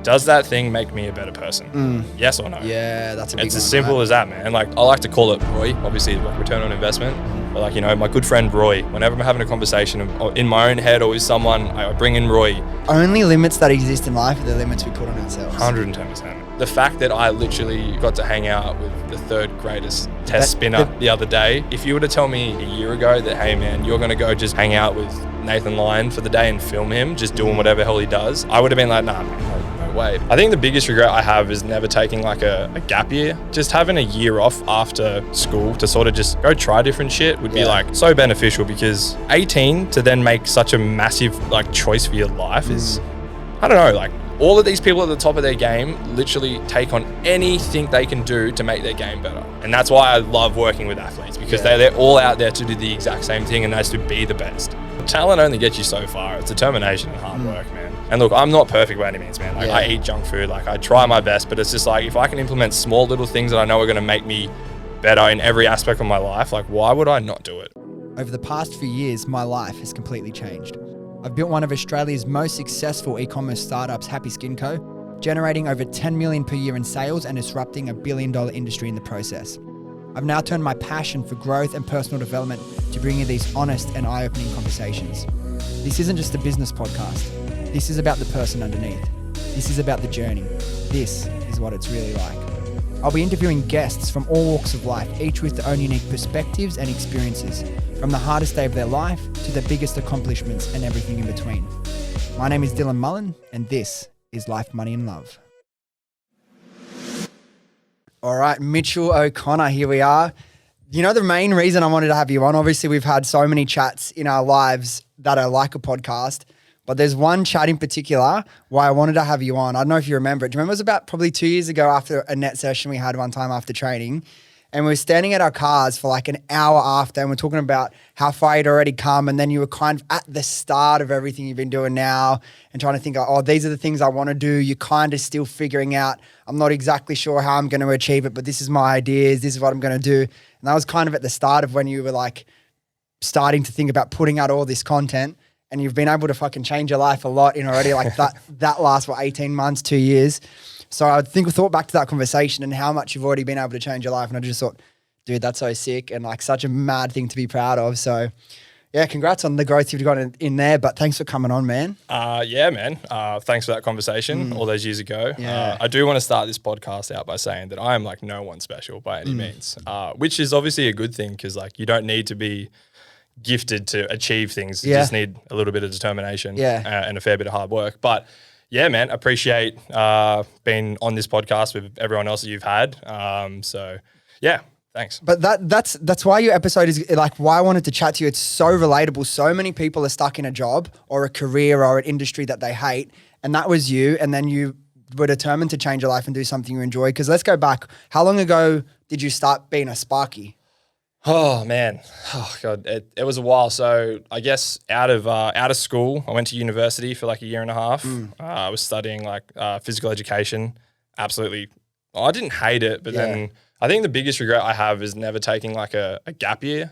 does that thing make me a better person? Yes or no? Yeah, that's a big one. It's as simple as that, man. Like, I like to call it ROI, obviously, like return on investment. But like, you know, my good friend Roy, whenever I'm having a conversation in my own head or with someone, I bring in Roy. Only limits that exist in life are the limits we put on ourselves. 110%. The fact that I literally got to hang out with the third greatest test spinner the other day, if you were to tell me a year ago that, hey man, you're going to go just hang out with Nathan Lyon for the day and film him just doing whatever hell he does, I would have been like, nah, man, no way. I think the biggest regret I have is never taking like a gap year. Just having a year off after school to sort of just go try different shit would be like so beneficial, because 18 to then make such a massive like choice for your life is, I don't know, like all of these people at the top of their game literally take on anything they can do to make their game better. And that's why I love working with athletes, because they're all out there to do the exact same thing, and that's to be the best. Talent only gets you so far. It's determination and hard work, man. And look, I'm not perfect by any means, man. Like I eat junk food, like I try my best, but it's just like, if I can implement small little things that I know are going to make me better in every aspect of my life, like why would I not do it? Over the past few years, my life has completely changed. I've built one of Australia's most successful e-commerce startups, Happy Skin Co., generating over 10 million per year in sales and disrupting $1 billion industry in the process. I've now turned my passion for growth and personal development to bring you these honest and eye-opening conversations. This isn't just a business podcast. This is about the person underneath. This is about the journey. This is what it's really like. I'll be interviewing guests from all walks of life, each with their own unique perspectives and experiences, from the hardest day of their life to the biggest accomplishments and everything in between. My name is Dylan Mullan, and this is Life, Money and Love. All right, Mitchell O'Connor, here we are. You know, the main reason I wanted to have you on, obviously we've had so many chats in our lives that are like a podcast, but there's one chat in particular why I wanted to have you on. I don't know if you remember it. Do you remember it was about probably 2 years ago after a net session we had one time after training, and we were standing at our cars for like an hour after, and we're talking about how far you'd already come, and then you were kind of at the start of everything you've been doing now and trying to think, oh, these are the things I want to do. You're kind of still figuring out, I'm not exactly sure how I'm going to achieve it, but this is my ideas. This is what I'm going to do. And that was kind of at the start of when you were like starting to think about putting out all this content, and you've been able to fucking change your life a lot in already like that last, 18 months, 2 years. So I think we thought back to that conversation and how much you've already been able to change your life. And I just thought, dude, that's so sick and like such a mad thing to be proud of. So yeah, congrats on the growth you've got in there, but thanks for coming on, man. Yeah, man. Thanks for that conversation all those years ago. Yeah. I do want to start this podcast out by saying that I am like no one special by any means, which is obviously a good thing, because like you don't need to be gifted to achieve things. You just need a little bit of determination and a fair bit of hard work. But yeah, man, appreciate being on this podcast with everyone else that you've had. So yeah, thanks. But that's why your episode is like why I wanted to chat to you. It's so relatable. So many people are stuck in a job or a career or an industry that they hate, and that was you. And then you were determined to change your life and do something you enjoy. Because let's go back. How long ago did you start being a Sparky? Oh man, oh god, it was a while. So I guess out of school, I went to university for like a year and a half. I was studying like physical education. Absolutely, I didn't hate it, but then I think the biggest regret I have is never taking like a gap year.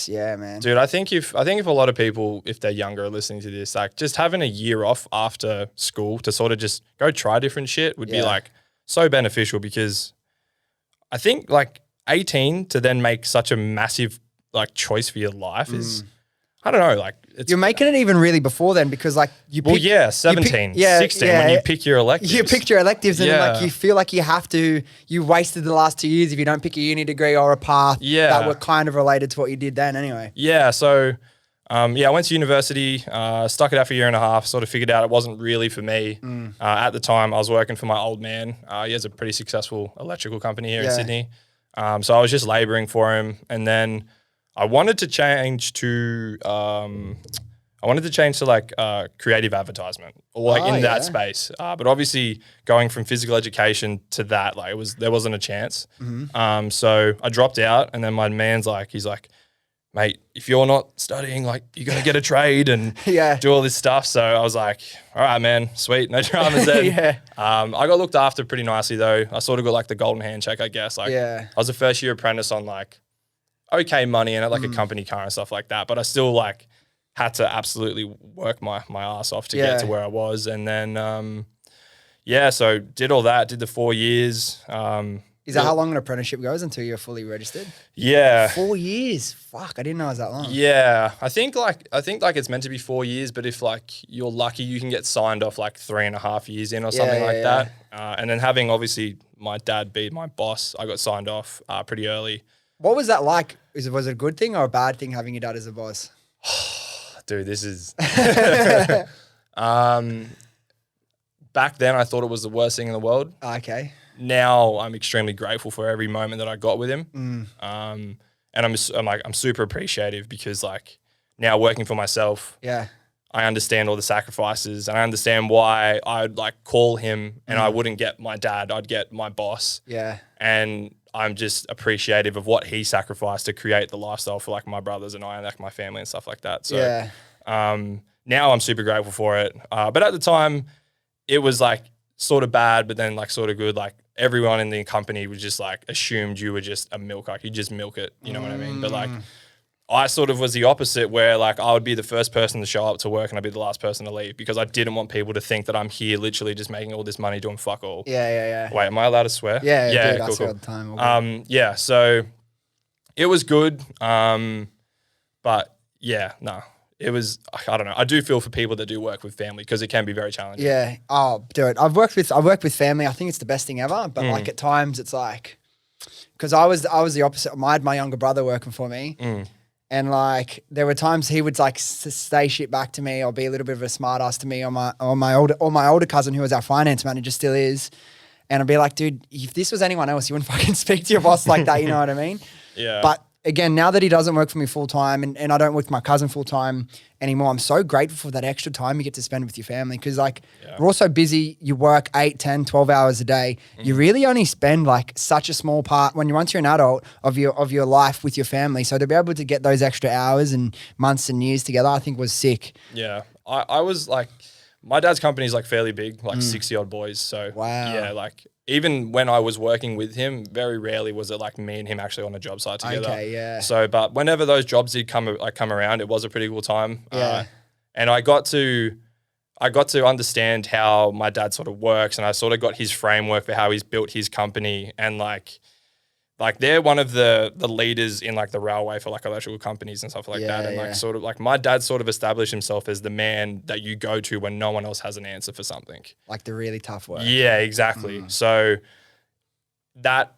Yeah, man, dude. I think if a lot of people, if they're younger, are listening to this, like just having a year off after school to sort of just go try different shit would be like so beneficial, because I think like 18 to then make such a massive like choice for your life is, I don't know, like it's, you're making it even really before then, because like you pick, 17, 16 when you pick your electives. You picked your electives and then like you feel like you wasted the last 2 years if you don't pick a uni degree or a path that were kind of related to what you did then anyway. Yeah, so I went to university, stuck it out for a year and a half, sort of figured out it wasn't really for me. At the time, I was working for my old man. He has a pretty successful electrical company here in Sydney. So I was just laboring for him, and then I wanted to change to like creative advertisement or like in that space. But obviously going from physical education to that, like there wasn't a chance. So I dropped out, and then my man's like, he's like, mate, if you're not studying, like you're going to get a trade and do all this stuff. So I was like, all right, man, sweet. No dramas then. I got looked after pretty nicely though. I sort of got like the golden handshake, I guess. Like I was a first year apprentice on like okay money and like a company car and stuff like that. But I still like had to absolutely work my ass off to get to where I was. And then, yeah, so did all that, did the 4 years. Is that how long an apprenticeship goes until you're fully registered? Yeah. 4 years. Fuck, I didn't know it was that long. Yeah, I think like it's meant to be 4 years, but if like you're lucky, you can get signed off like 3.5 years in or something like that. And then having obviously my dad be my boss, I got signed off pretty early. What was that like? Was it a good thing or a bad thing having your dad as a boss? Dude, this is back then I thought it was the worst thing in the world. Okay. Now I'm extremely grateful for every moment that I got with him. And I'm super appreciative because like now working for myself, I understand all the sacrifices and I understand why I'd like call him and I wouldn't get my dad, I'd get my boss. Yeah. And I'm just appreciative of what he sacrificed to create the lifestyle for like my brothers and I and like my family and stuff like that. So now I'm super grateful for it. But at the time it was like sort of bad, but then like sort of good. Like everyone in the company was just like assumed you were just a milk, like you just milk it, you know what I mean? But like I sort of was the opposite where like I would be the first person to show up to work and I'd be the last person to leave because I didn't want people to think that I'm here literally just making all this money doing fuck all. Yeah. Wait, am I allowed to swear? Yeah, dude, cool, cool. all the time. Yeah, so it was good. But yeah, no. It was, I don't know. I do feel for people that do work with family because it can be very challenging. Yeah. Oh, dude, I've worked with family. I think it's the best thing ever. But like at times it's like, because I was the opposite. I had my younger brother working for me. And like there were times he would like say shit back to me or be a little bit of a smart ass to me or my older cousin who was our finance manager still is. And I'd be like, dude, if this was anyone else, you wouldn't fucking speak to your boss like that. You know what I mean? Yeah. But again, now that he doesn't work for me full time and I don't work with my cousin full time anymore, I'm so grateful for that extra time you get to spend with your family because like we're all so busy. You work 8, 10, 12 hours a day. You really only spend like such a small part once you're an adult of your life with your family. So to be able to get those extra hours and months and years together, I think was sick. Yeah. I was like, my dad's company is like fairly big, like 60 odd boys. So yeah, like even when I was working with him, very rarely was it like me and him actually on a job site together. Okay, yeah. So, but whenever those jobs did come around, it was a pretty cool time. Yeah. And I got to understand how my dad sort of works, and I sort of got his framework for how he's built his company, and like they're one of the leaders in like the railway for like electrical companies and stuff like that. And like sort of like my dad sort of established himself as the man that you go to when no one else has an answer for something. Like the really tough work. Yeah, exactly. So that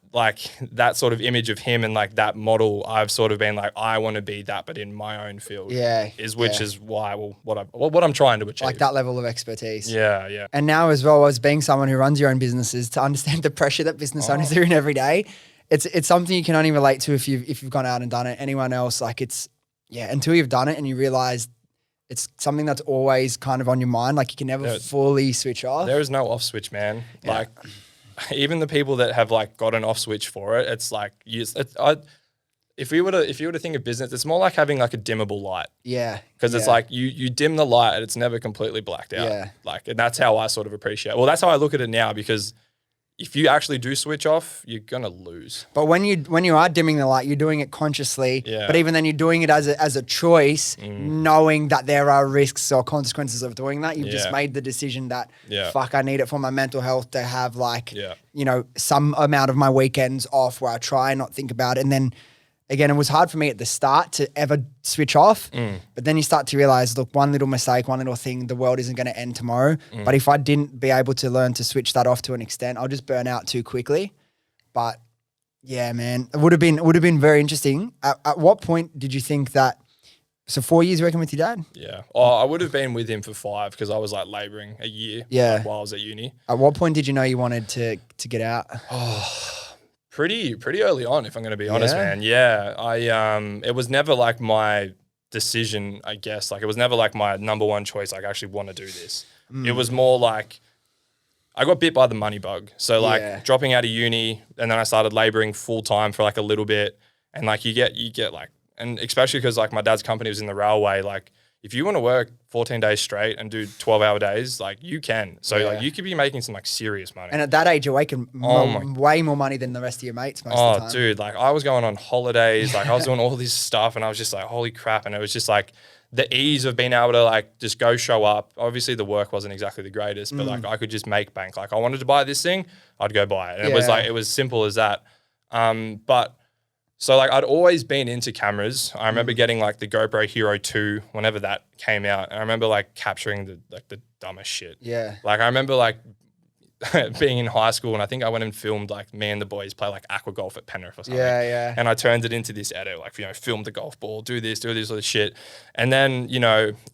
sort of image of him and like that model, I've sort of been like, I want to be that, but in my own field. Which is why, what I'm trying to achieve. Like that level of expertise. Yeah. And now as well as being someone who runs your own businesses, to understand the pressure that business owners are in every day. It's something you can only relate to if you've gone out and done it. Anyone else, like until you've done it and you realize it's something that's always kind of on your mind. Like you can never fully switch off. There is no off switch, man. Yeah. Like even the people that have like got an off switch for it, it's like if you were to think of business, it's more like having like a dimmable light. Yeah. Because it's like you dim the light and it's never completely blacked out. Yeah. Like, and that's how I sort of appreciate it. Well, that's how I look at it now because if you actually do switch off, you're gonna lose. But when you are dimming the light, you're doing it consciously. Yeah. But even then, you're doing it as a choice, knowing that there are risks or consequences of doing that. You've just made the decision that fuck, I need it for my mental health to have like some amount of my weekends off where I try and not think about it. And then again, it was hard for me at the start to ever switch off. But then you start to realize, look, one little mistake, one little thing, the world isn't going to end tomorrow. But if I didn't be able to learn to switch that off to an extent, I'll just burn out too quickly. But yeah, man, it would have been very interesting. At what point did you think that? So 4 years working with your dad? Yeah. Oh, I would have been with him for 5 because I was like labouring a year while I was at uni. At what point did you know you wanted to get out? Pretty early on, if I'm going to be honest, man. Yeah, it was never like my decision, I guess. Like it was never like my number one choice. Like I actually want to do this. It was more like I got bit by the money bug. So like dropping out of uni, and then I started laboring full time for like a little bit, and like you get like, and especially because like my dad's company was in the railway, like. If you want to work 14 days straight and do 12-hour days, like you can. So like you could be making some like serious money. And at that age, you're making way more money than the rest of your mates most of the time. Oh, dude, like I was going on holidays, like I was doing all this stuff and I was just like, holy crap. And it was just like the ease of being able to like just go show up. Obviously the work wasn't exactly the greatest, but like I could just make bank. Like I wanted to buy this thing, I'd go buy it. And it was simple as that. But so like I'd always been into cameras. I remember getting like the GoPro Hero 2 whenever that came out. And I remember like capturing the dumbest shit. Yeah. Like I remember like being in high school, and I think I went and filmed like me and the boys play like aqua golf at Penrith or something. Yeah. And I turned it into this edit, like, film the golf ball, do this, all this shit. And then,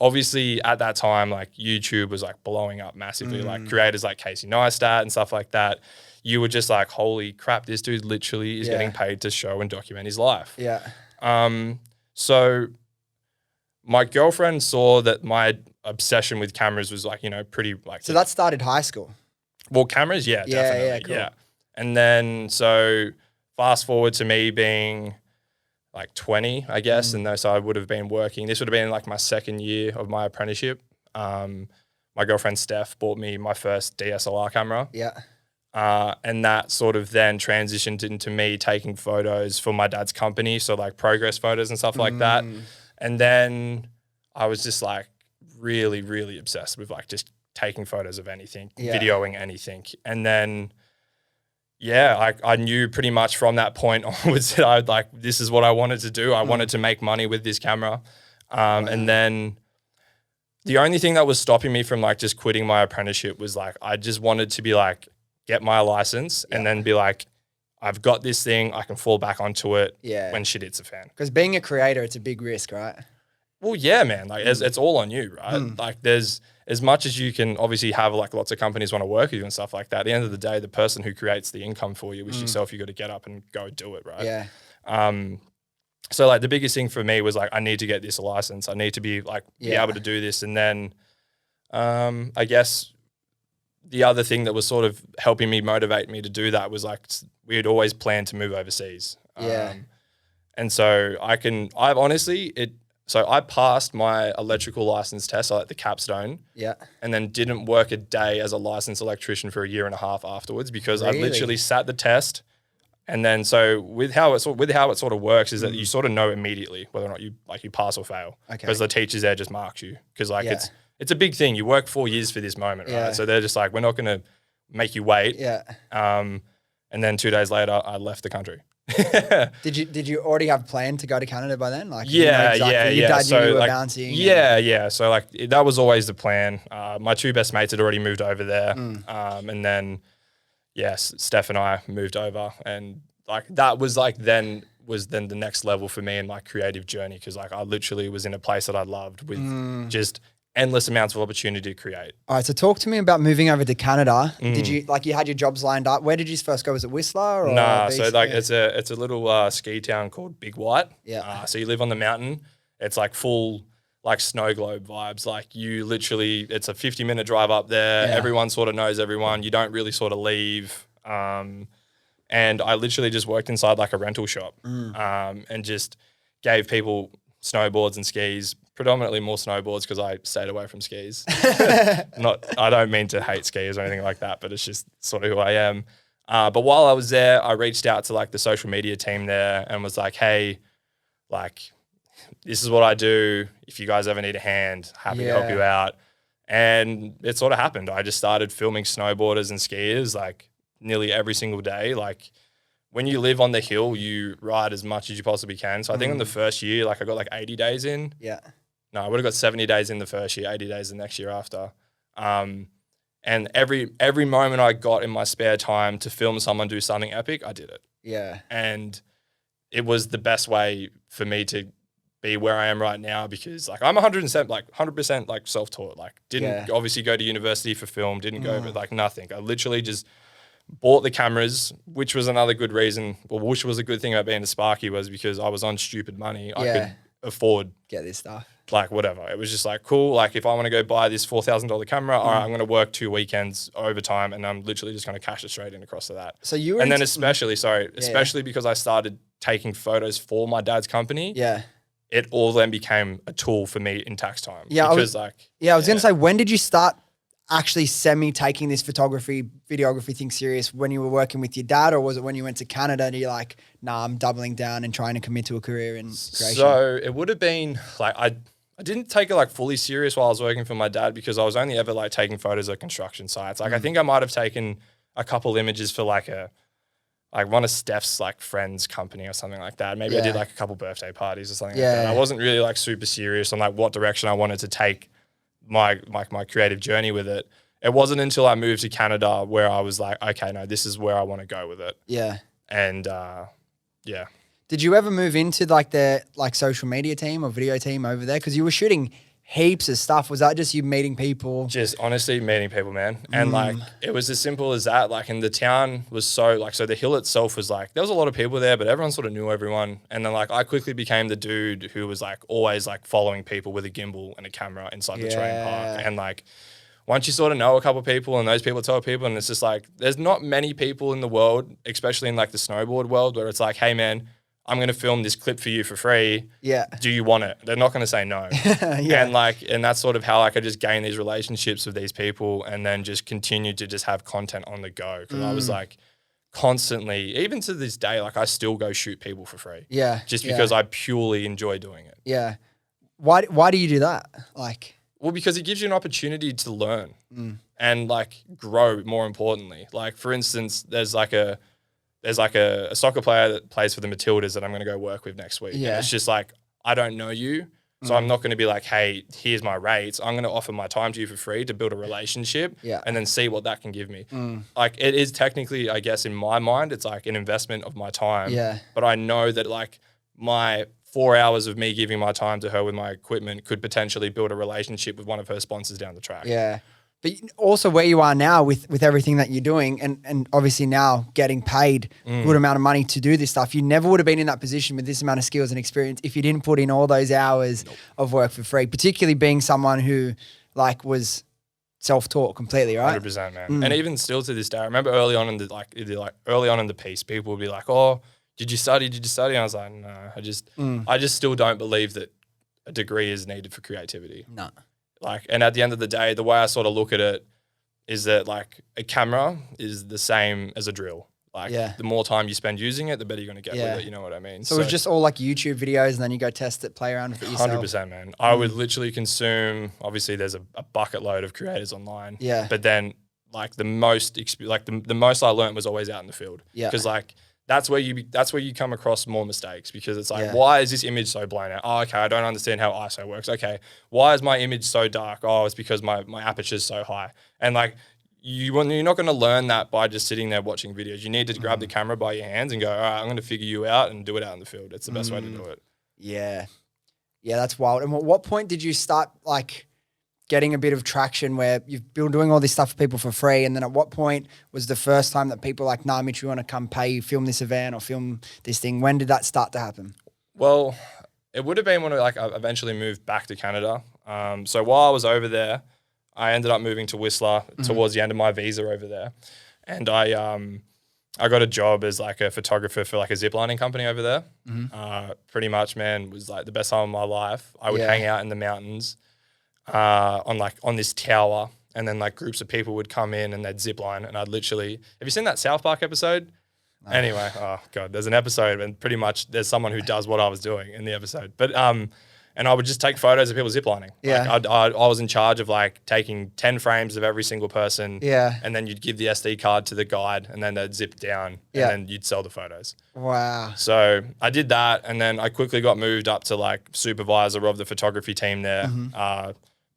obviously at that time, like YouTube was like blowing up massively, like creators like Casey Neistat and stuff like that. You were just like, holy crap, this dude literally is getting paid to show and document his life. Yeah. So my girlfriend saw that my obsession with cameras was like, pretty like. So that started high school. Well, cameras, definitely. Yeah, cool. And then, so fast forward to me being like 20, I guess. And so I would have been working. This would have been like my second year of my apprenticeship. My girlfriend, Steph, bought me my first DSLR camera. Yeah. And that sort of then transitioned into me taking photos for my dad's company. So like progress photos and stuff like that. And then I was just like really, really obsessed with like just taking photos of anything, videoing anything. And then, I knew pretty much from that point onwards that I'd like, this is what I wanted to do. I wanted to make money with this camera. And then the only thing that was stopping me from like just quitting my apprenticeship was like, I just wanted to be like, get my license and then be like, I've got this thing, I can fall back onto it when shit hits a fan. Because being a creator, it's a big risk, right? Well, yeah, man. Like it's all on you, right? Like there's as much as you can obviously have like lots of companies want to work with you and stuff like that. At the end of the day, the person who creates the income for you is yourself. You got to get up and go do it, right? Yeah. So like the biggest thing for me was like, I need to get this license. I need to be like, be able to do this. And then I guess the other thing that was sort of helping me motivate me to do that was like, we had always planned to move overseas. And so So I passed my electrical license test, so like the capstone. Yeah. And then didn't work a day as a licensed electrician for a year and a half afterwards because I literally sat the test. And then so with how it sort of works is that you sort of know immediately whether or not you pass or fail. Okay. Because the teachers there just marks you. Because like it's a big thing. You work 4 years for this moment, right? So they're just like, we're not gonna make you wait. Yeah. And then 2 days later I left the country. Did you already have planned to go to Canada by then? Like Your dad knew you were like, bouncing. Yeah. So like that was always the plan. My two best mates had already moved over there, and then Steph and I moved over, and like that was then the next level for me in my creative journey because like I literally was in a place that I loved with just endless amounts of opportunity to create. All right, so talk to me about moving over to Canada. Did you you had your jobs lined up? Where did you first go? Was it Whistler or? Nah, so like it's a little ski town called Big White. Yeah. So you live on the mountain. It's like full like snow globe vibes. Like you literally, it's a 50-minute drive up there. Yeah. Everyone sort of knows everyone. You don't really sort of leave. And I literally just worked inside like a rental shop and just gave people snowboards and skis, predominantly more snowboards because I stayed away from skis. I don't mean to hate skis or anything like that, but it's just sort of who I am. But while I was there, I reached out to like the social media team there and was like, hey, like this is what I do. If you guys ever need a hand, happy to help you out. And it sort of happened. I just started filming snowboarders and skiers like nearly every single day. Like when you live on the hill, you ride as much as you possibly can. So I think in the first year, like I got like 80 days in. Yeah. No, I would have got 70 days in the first year, 80 days the next year after. And every moment I got in my spare time to film someone do something epic, I did it. Yeah. And it was the best way for me to be where I am right now because like I'm 100% like self-taught. Like didn't obviously go to university for film, didn't go over like nothing. I literally just bought the cameras, which was another good reason, or which was a good thing about being a Sparky was because I was on stupid money. I could afford get this stuff. Like whatever. It was just like cool. Like if I want to go buy this $4,000 camera, all right, I'm going to work 2 weekends overtime and I'm literally just going to cash it straight in across to that. So you were and then especially because I started taking photos for my dad's company. Yeah. It all then became a tool for me in tax time. Yeah. Because I was going to say, when did you start actually taking this videography thing serious? When you were working with your dad, or was it when you went to Canada and you're like, nah, I'm doubling down and trying to commit to a career in creation? So it would have been like, I didn't take it like fully serious while I was working for my dad because I was only ever like taking photos of construction sites. Like I think I might have taken a couple images for like one of Steph's like friends' company or something like that. Maybe I did like a couple birthday parties or something like that. I wasn't really like super serious on like what direction I wanted to take my creative journey with it. It wasn't until I moved to Canada where I was like, okay, no, this is where I want to go with it. Yeah. And yeah. Did you ever move into like the social media team or video team over there? Because you were shooting heaps of stuff. Was that just you meeting people? Just honestly meeting people, man. And like it was as simple as that. Like, and the town was so the hill itself was like, there was a lot of people there, but everyone sort of knew everyone. And then like I quickly became the dude who was like always like following people with a gimbal and a camera inside the terrain park. And like once you sort of know a couple of people and those people tell people, and it's just like there's not many people in the world, especially in like the snowboard world, where it's like, hey man, I'm going to film this clip for you for free. Yeah. Do you want it? They're not going to say no. And that's sort of how like I just gained these relationships with these people and then just continued to just have content on the go. Because I was like constantly, even to this day, like I still go shoot people for free. Yeah. Just because I purely enjoy doing it. Yeah. Why do you do that? Well, because it gives you an opportunity to learn and like grow, more importantly. Like for instance, there's like a soccer player that plays for the Matildas that I'm going to go work with next week. Yeah. And it's just like, I don't know you. So I'm not going to be like, hey, here's my rates. I'm going to offer my time to you for free to build a relationship and then see what that can give me. Like it is technically, I guess in my mind, it's like an investment of my time. Yeah. But I know that like my 4 hours of me giving my time to her with my equipment could potentially build a relationship with one of her sponsors down the track. Yeah. But also where you are now with everything that you're doing and obviously now getting paid a good amount of money to do this stuff, you never would have been in that position with this amount of skills and experience if you didn't put in all those hours of work for free, particularly being someone who like was self-taught completely, right? 100%, man. And even still to this day, I remember early on in the piece, people would be like, oh, did you study? And I was like, no, I just still don't believe that a degree is needed for creativity. No. Like, and at the end of the day, the way I sort of look at it is that like a camera is the same as a drill. Like the more time you spend using it, the better you're going to get with it. You know what I mean? So it's just all like YouTube videos and then you go test it, play around with it yourself. 100%, man. I would literally consume, obviously there's a bucket load of creators online. Yeah. But then like the most I learned was always out in the field. Yeah. Because like, that's where you come across more mistakes because it's like, why is this image so blown out? Oh, okay, I don't understand how ISO works. Okay, why is my image so dark? Oh, it's because my aperture is so high. And like, you're not going to learn that by just sitting there watching videos. You need to grab the camera by your hands and go, all right, I'm going to figure you out and do it out in the field. It's the best way to do it. Yeah. Yeah, that's wild. And at what point did you start like getting a bit of traction where you've been doing all this stuff for people for free? And then at what point was the first time that people were like, nah, Mitch, we want to come pay you, film this event or film this thing? When did that start to happen? Well, it would have been when I eventually moved back to Canada. So while I was over there, I ended up moving to Whistler towards the end of my visa over there. And I got a job as like a photographer for like a ziplining company over there. Pretty much, man, was like the best time of my life. I would hang out in the mountains on this tower, and then like groups of people would come in and they'd zip line, and I'd literally, have you seen that South Park episode? No. Anyway, oh God, there's an episode and pretty much there's someone who does what I was doing in the episode. But and I would just take photos of people ziplining. Yeah. Like I was in charge of like taking 10 frames of every single person. Yeah. And then you'd give the SD card to the guide and then they'd zip down and then you'd sell the photos. Wow. So I did that, and then I quickly got moved up to like supervisor of the photography team there.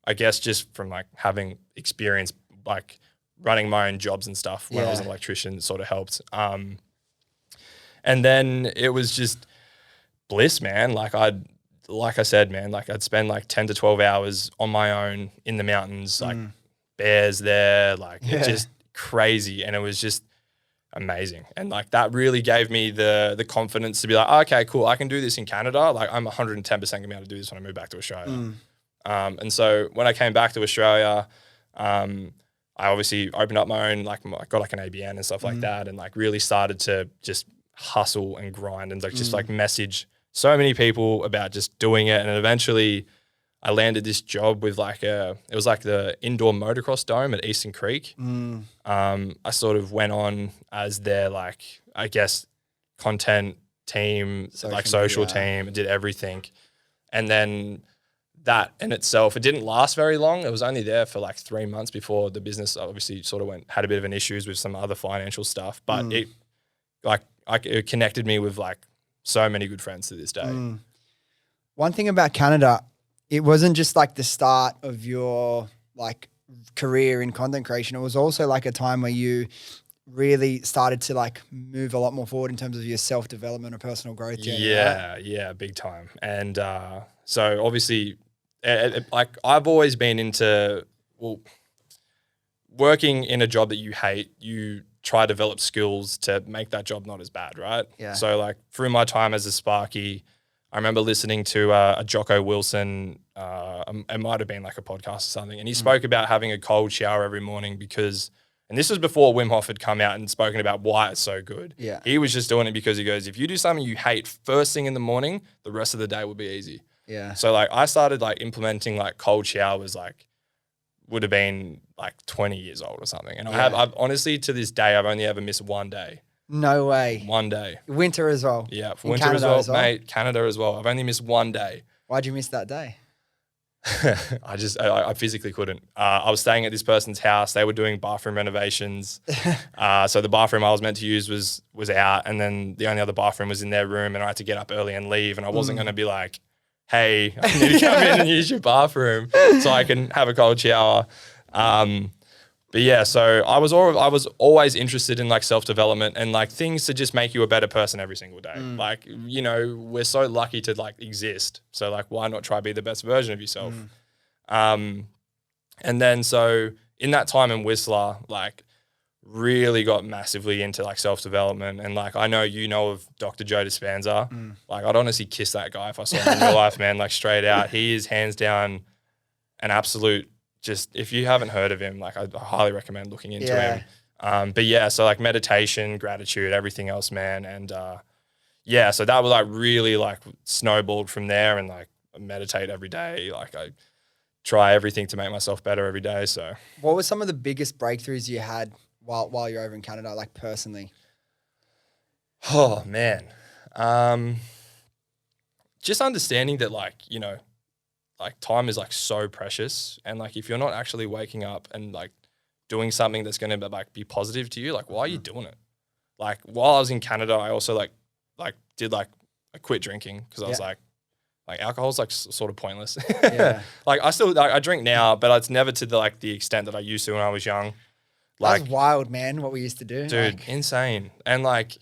I guess just from like having experience like running my own jobs and stuff when I was an electrician, it sort of helped. And then it was just bliss, man. Like I said, man, like I'd spend like 10 to 12 hours on my own in the mountains, like bears there, like it's just crazy. And it was just amazing. And like that really gave me the confidence to be like, oh, okay, cool, I can do this in Canada. Like I'm 110% gonna be able to do this when I move back to Australia. And so when I came back to Australia, I obviously opened up my own, like I got like an ABN and stuff like that, and like really started to just hustle and grind and like just like message so many people about just doing it. And eventually I landed this job with it was like the indoor motocross dome at Eastern Creek. I sort of went on as their like, I guess, content team, social team, and did everything. And then that in itself, it didn't last very long. It was only there for like 3 months before the business obviously sort of had a bit of an issues with some other financial stuff. But it connected me with like so many good friends to this day. One thing about Canada, it wasn't just like the start of your like career in content creation. It was also like a time where you really started to like move a lot more forward in terms of your self-development or personal growth journey. Yeah, big time. And so obviously, like I've always been into, well, working in a job that you hate, you try to develop skills to make that job not as bad, right? Yeah. So like through my time as a Sparky, I remember listening to a Jocko Wilson, it might have been like a podcast or something, and he spoke about having a cold shower every morning because, and this was before Wim Hof had come out and spoken about why it's so good. Yeah. He was just doing it because he goes, if you do something you hate first thing in the morning, the rest of the day will be easy. Yeah. So like I started like implementing like cold showers, like would have been like 20 years old or something. And I've honestly to this day, I've only ever missed one day. No way. One day. Winter as well. Yeah. For In winter Canada as well, mate. Canada as well. I've only missed one day. Why'd you miss that day? I physically couldn't. I was staying at this person's house. They were doing bathroom renovations. So the bathroom I was meant to use was out, and then the only other bathroom was in their room, and I had to get up early and leave. And I wasn't going to be like, hey, I need to come in and use your bathroom so I can have a cold shower. But yeah, so I was always interested in like self-development and like things to just make you a better person every single day. Like, you know, we're so lucky to like exist. So like, why not try be the best version of yourself? And then so in that time in Whistler, like really got massively into like self-development. And like, I know, you know, of Dr. Joe Dispenza. Like I'd honestly kiss that guy if I saw him in real life, man, like straight out. He is hands down an absolute, just if you haven't heard of him, like I highly recommend looking into him. But yeah, so like meditation, gratitude, everything else, man. And yeah, so that was like really like snowballed from there, and like I meditate every day. Like I try everything to make myself better every day. So what were some of the biggest breakthroughs you had while you're over in Canada, like personally? Oh man. Just understanding that like, you know, like time is like so precious, and like if you're not actually waking up and like doing something that's going to like be positive to you, like why are you doing it? Like while I was in Canada, I also like did like I quit drinking because I was like alcohol's like sort of pointless. Like I still I drink now, but it's never to the extent that I used to when I was young. Like that's wild, man. What we used to do, dude, insane. And like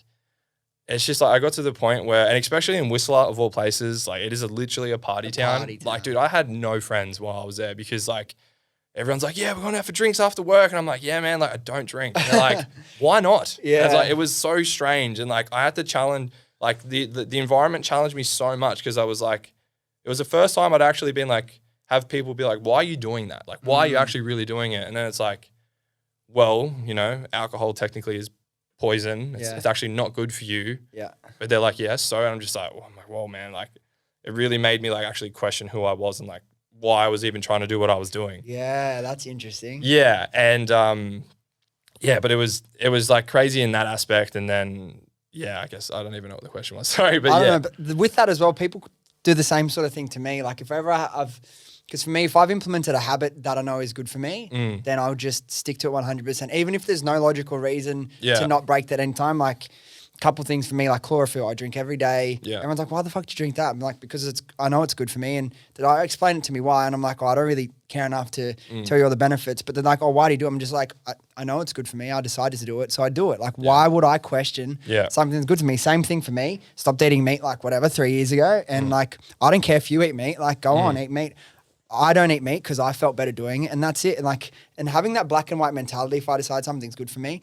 it's just like I got to the point where, and especially in Whistler of all places, like it is literally a party town. Like, dude, I had no friends while I was there because like everyone's like, yeah, we're going out for drinks after work. And I'm like, yeah, man, like I don't drink. And they're like, why not? Yeah. It's like, it was so strange. And like I had to challenge, like the environment challenged me so much because I was like, it was the first time I'd actually been like, have people be like, why are you doing that? Like, why are you actually really doing it? And then it's like, well, you know, alcohol technically is poison. It's actually not good for you. Yeah. But they're like, yes. So I'm just like, oh, I'm like, well, man, like it really made me like actually question who I was and like why I was even trying to do what I was doing. Yeah, that's interesting. Yeah. And yeah, but it was like crazy in that aspect. And then, yeah, I guess I don't even know what the question was. Sorry, but I don't know, but with that as well, people do the same sort of thing to me. Like if ever because for me, if I've implemented a habit that I know is good for me, then I'll just stick to it 100%. Even if there's no logical reason to not break that anytime. Like a couple things for me, like chlorophyll, I drink every day. Yeah. Everyone's like, why the fuck do you drink that? I'm like, because I know it's good for me. And did I explain it to me why? And I'm like, oh, I don't really care enough to tell you all the benefits. But they're like, oh, why do you do it? I'm just like, I know it's good for me. I decided to do it. So I do it. Like, why would I question something that's good for me? Same thing for me. Stopped eating meat like whatever, 3 years ago. And like, I don't care if you eat meat, like go on, eat meat. I don't eat meat because I felt better doing it, and that's it. And like, and having that black and white mentality, if I decide something's good for me,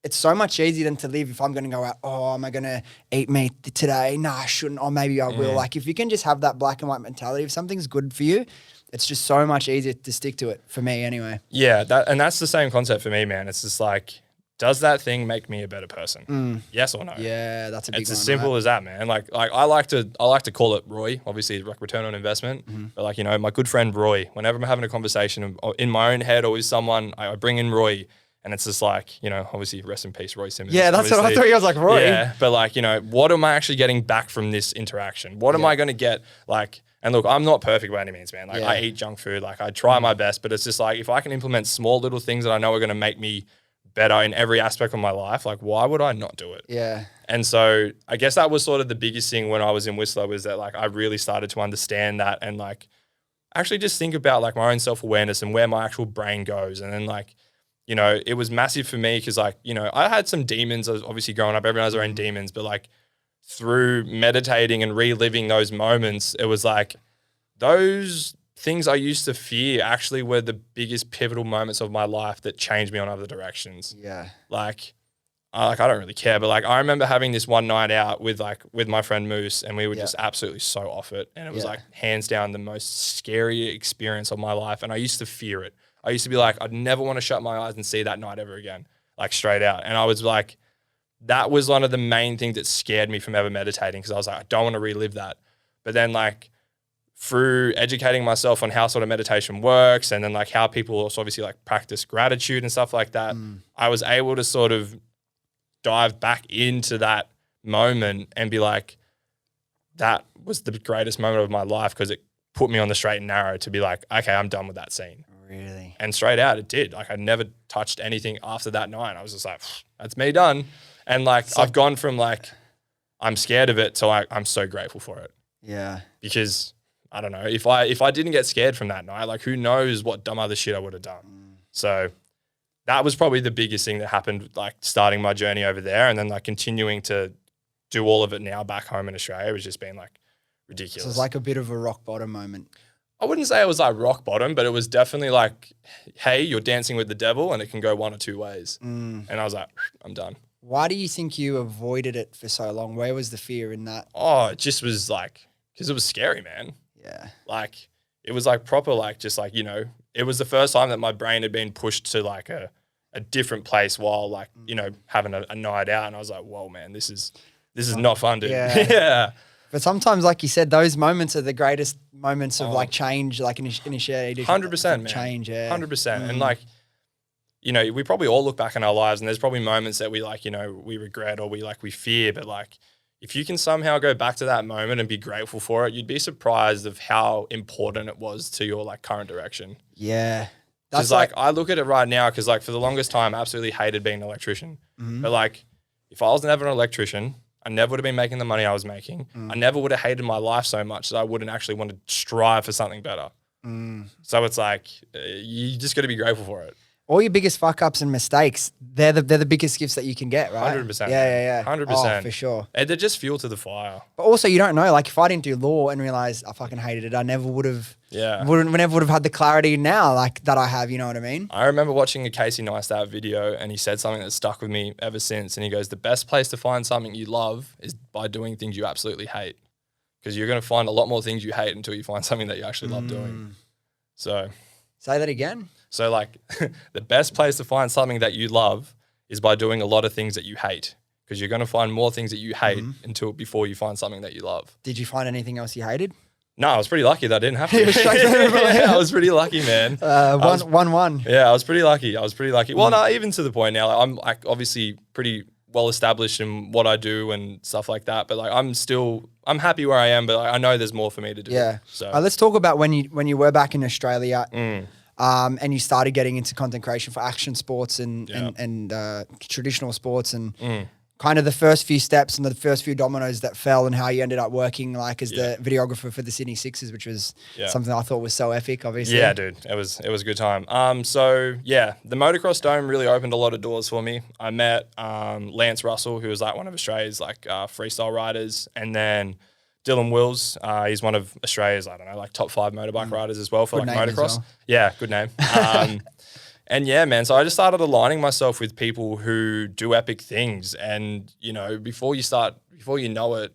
it's so much easier than to live if I'm going to go out, oh, am I going to eat meat today? No, I shouldn't. Or maybe I will. Like if you can just have that black and white mentality, if something's good for you, it's just so much easier to stick to it for me anyway. Yeah. That's the same concept for me, man. It's just like, does that thing make me a better person? Yes or no? Yeah, that's a big one. It's as simple as that, man. Like I like to call it Roy, obviously like return on investment. But like, you know, my good friend Roy, whenever I'm having a conversation in my own head or with someone, I bring in Roy, and it's just like, you know, obviously rest in peace, Roy Simmons. Yeah, that's what I thought. I was like, Roy. Yeah, but like, you know, what am I actually getting back from this interaction? What am I going to get? Like, And look, I'm not perfect by any means, man. Like I eat junk food, like I try my best, but it's just like if I can implement small little things that I know are going to make me better in every aspect of my life, like why would I not do it? Yeah. And so I guess that was sort of the biggest thing when I was in Whistler was that like I really started to understand that and like actually just think about like my own self-awareness and where my actual brain goes. And then like, you know, it was massive for me because like, you know, I had some demons. I was obviously growing up, everyone has their own demons, but like through meditating and reliving those moments, it was like those things I used to fear actually were the biggest pivotal moments of my life that changed me on other directions. Yeah. Like I don't really care, but like I remember having this one night out with my friend Moose, and we were just absolutely so off it. And it was like hands down the most scary experience of my life. And I used to fear it. I used to be like, I'd never want to shut my eyes and see that night ever again, like straight out. And I was like, that was one of the main things that scared me from ever meditating because I was like, I don't want to relive that. But then like through educating myself on how sort of meditation works and then like how people also obviously like practice gratitude and stuff like that, I was able to sort of dive back into that moment and be like, that was the greatest moment of my life because it put me on the straight and narrow to be like, okay, I'm done with that scene. Really? And straight out it did. Like I never touched anything after that night. I was just like, that's me done. And like I've gone from like, I'm scared of it to like, I'm so grateful for it. Yeah. Because I don't know, if I didn't get scared from that night, like who knows what dumb other shit I would have done. So that was probably the biggest thing that happened, like starting my journey over there and then like continuing to do all of it now back home in Australia was just being like ridiculous. So it's like a bit of a rock bottom moment. I wouldn't say it was like rock bottom, but it was definitely like, hey, you're dancing with the devil and it can go one or two ways. And I was like, I'm done. Why do you think you avoided it for so long? Where was the fear in that? Oh, it just was like, because it was scary, man. Yeah. Like it was like proper, like just like, you know, it was the first time that my brain had been pushed to like a different place while like, you know, having a night out. And I was like, whoa, man, this is not fun, dude. Yeah. Yeah. But sometimes, like you said, those moments are the greatest moments of like change, like initiating 100%, man. Change, yeah. 100%. And like, you know, we probably all look back in our lives and there's probably moments that we like, you know, we regret or we fear, but like, if you can somehow go back to that moment and be grateful for it, you'd be surprised of how important it was to your like current direction. Yeah. Because like I look at it right now because like for the longest time I absolutely hated being an electrician. But like if I was never an electrician, I never would have been making the money I was making. I never would have hated my life so much that I wouldn't actually want to strive for something better. So it's like you just got to be grateful for it. All your biggest fuck ups and mistakes, they're the biggest gifts that you can get, right? 100%. Yeah. 100%. Oh, for sure. And they're just fuel to the fire. But also, you don't know. Like, if I didn't do law and realize I fucking hated it, I never would have. Yeah. Never would have had the clarity now, like that I have. You know what I mean? I remember watching a Casey Neistat video, and he said something that stuck with me ever since. And he goes, "The best place to find something you love is by doing things you absolutely hate, because you're going to find a lot more things you hate until you find something that you actually love doing." So. Say that again. So like the best place to find something that you love is by doing a lot of things that you hate, because you're going to find more things that you hate before you find something that you love. Did you find anything else you hated? No, I was pretty lucky that I didn't have to. Yeah, I was pretty lucky, man. 1-1. Yeah, I was pretty lucky. Well, no, even to the point now, like, I'm like obviously pretty well established in what I do and stuff like that. But like I'm happy where I am, but like, I know there's more for me to do. Yeah. So Let's talk about when you were back in Australia. And you started getting into content creation for action sports and traditional sports and kind of the first few steps and the first few dominoes that fell and how you ended up working like as the videographer for the Sydney Sixers, which was something I thought was so epic, obviously. Yeah, dude, it was a good time. So yeah, the motocross dome really opened a lot of doors for me. I met Lance Russell, who was like one of Australia's like freestyle riders, and then Dylan Wills, he's one of Australia's, I don't know, like top 5 motorbike riders as well for Good like name motocross. as well. Yeah, good name. And yeah, man, so I just started aligning myself with people who do epic things. And, you know, before you know it,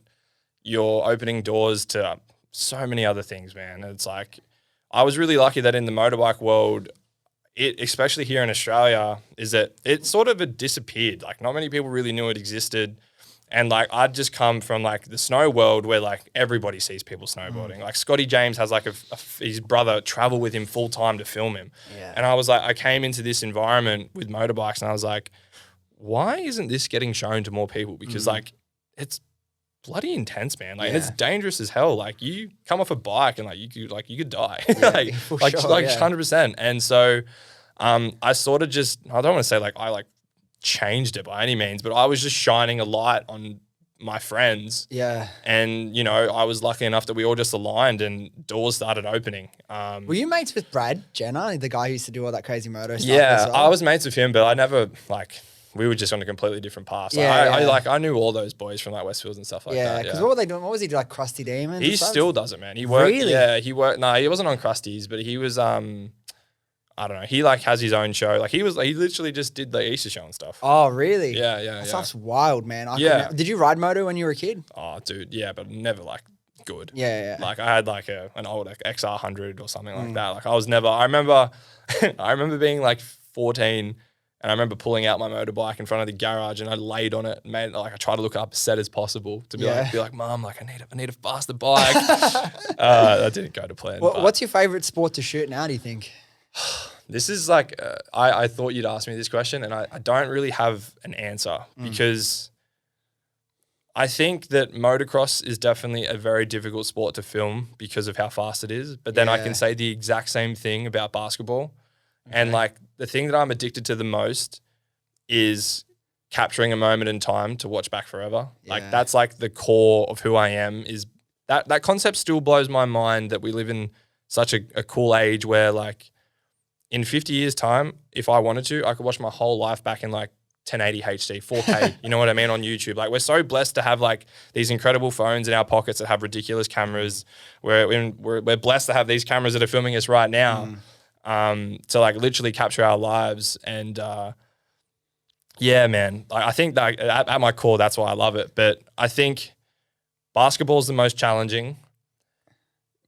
you're opening doors to so many other things, man. It's like, I was really lucky that in the motorbike world, especially here in Australia, is that it sort of disappeared. Like not many people really knew it existed. And like I'd just come from like the snow world where like everybody sees people snowboarding. Like Scotty James has like his brother travel with him full time to film him. Yeah. And I was like, I came into this environment with motorbikes and I was like, why isn't this getting shown to more people? Because like it's bloody intense, man. Like, Yeah. it's dangerous as hell. Like, you come off a bike and you could die. Yeah, like, for like, sure, like yeah. 100%. And so, I sort of just, I don't want to say like I like changed it by any means, but I was just shining a light on my friends. Yeah. And, you know, I was lucky enough that we all just aligned and doors started opening. Were you mates with Brad Jenner, the guy who used to do all that crazy moto stuff? Yeah, as well? I was mates with him, but I never we were just on a completely different path. Like, Yeah, I knew all those boys from like Westfields and stuff like Yeah, that. because Yeah, what were they doing? What was he doing? Like Krusty Demons? he and stuff? still does it, man. He worked. Really? Yeah, he worked. No, he wasn't on Krusty's, but he was. I don't know. He like has his own show. Like he literally just did the Easter show and stuff. Oh, really? Yeah. That stuff's wild, man. Yeah. Did you ride moto when you were a kid? Oh, dude, yeah, but never like good. Yeah. Like I had like an old XR100 or something like that. Like I was never. I remember, I remember being like 14. And I remember pulling out my motorbike in front of the garage and I laid on it and made like I tried to look up as set as possible to be like, Mom, like I need a faster bike. That didn't go to plan. What's your favorite sport to shoot now, do you think? This is like, I thought you'd ask me this question and I don't really have an answer because I think that motocross is definitely a very difficult sport to film because of how fast it is. But then I can say the exact same thing about basketball. And like the thing that I'm addicted to the most is capturing a moment in time to watch back forever. Yeah. Like that's like the core of who I am. Is that concept still blows my mind that we live in such a cool age where like in 50 years time, if I wanted to, I could watch my whole life back in like 1080 HD, 4K, you know what I mean, on YouTube. Like we're so blessed to have like these incredible phones in our pockets that have ridiculous cameras. We're blessed to have these cameras that are filming us right now. To like literally capture our lives and yeah, man. Like, I think that at my core, that's why I love it. But I think basketball is the most challenging.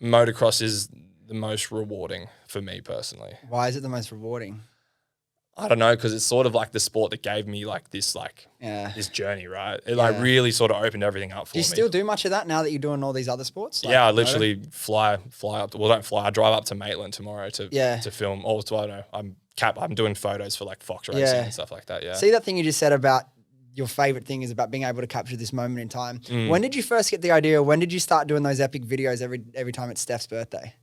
Motocross is the most rewarding for me personally. Why is it the most rewarding? I don't know, because it's sort of like the sport that gave me like this this journey, right? It like really sort of opened everything up for me. Do you still do much of that now that you're doing all these other sports? Like, yeah, I literally fly up. Don't fly. I drive up to Maitland tomorrow to film. Also, I don't know. I'm doing photos for like Fox Racing and stuff like that. Yeah. See that thing you just said about your favorite thing is about being able to capture this moment in time. When did you first get the idea? When did you start doing those epic videos every time it's Steph's birthday?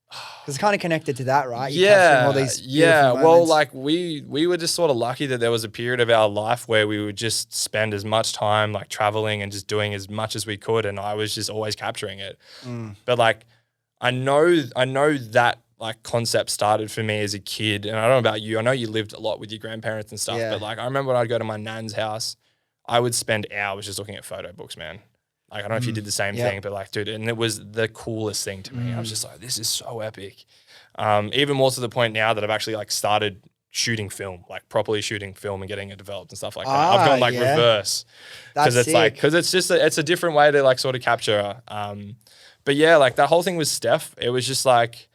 Because it's kind of connected to that, right? You're capturing all these beautiful Well, moments. like we were just sort of lucky that there was a period of our life where we would just spend as much time like traveling and just doing as much as we could, and I was just always capturing it. But like, I know that like concept started for me as a kid, and I don't know about you. I know you lived a lot with your grandparents and stuff, but like I remember when I'd go to my nan's house, I would spend hours just looking at photo books, man. Like, I don't know if you did the same thing, but like, dude, and it was the coolest thing to me. I was just like, this is so epic. Even more to the point now that I've actually like started shooting film, like properly shooting film and getting it developed and stuff like that. I've gone like reverse because it's like, because it's just, it's a different way to like sort of capture. But yeah, like that whole thing with Steph, it was just like,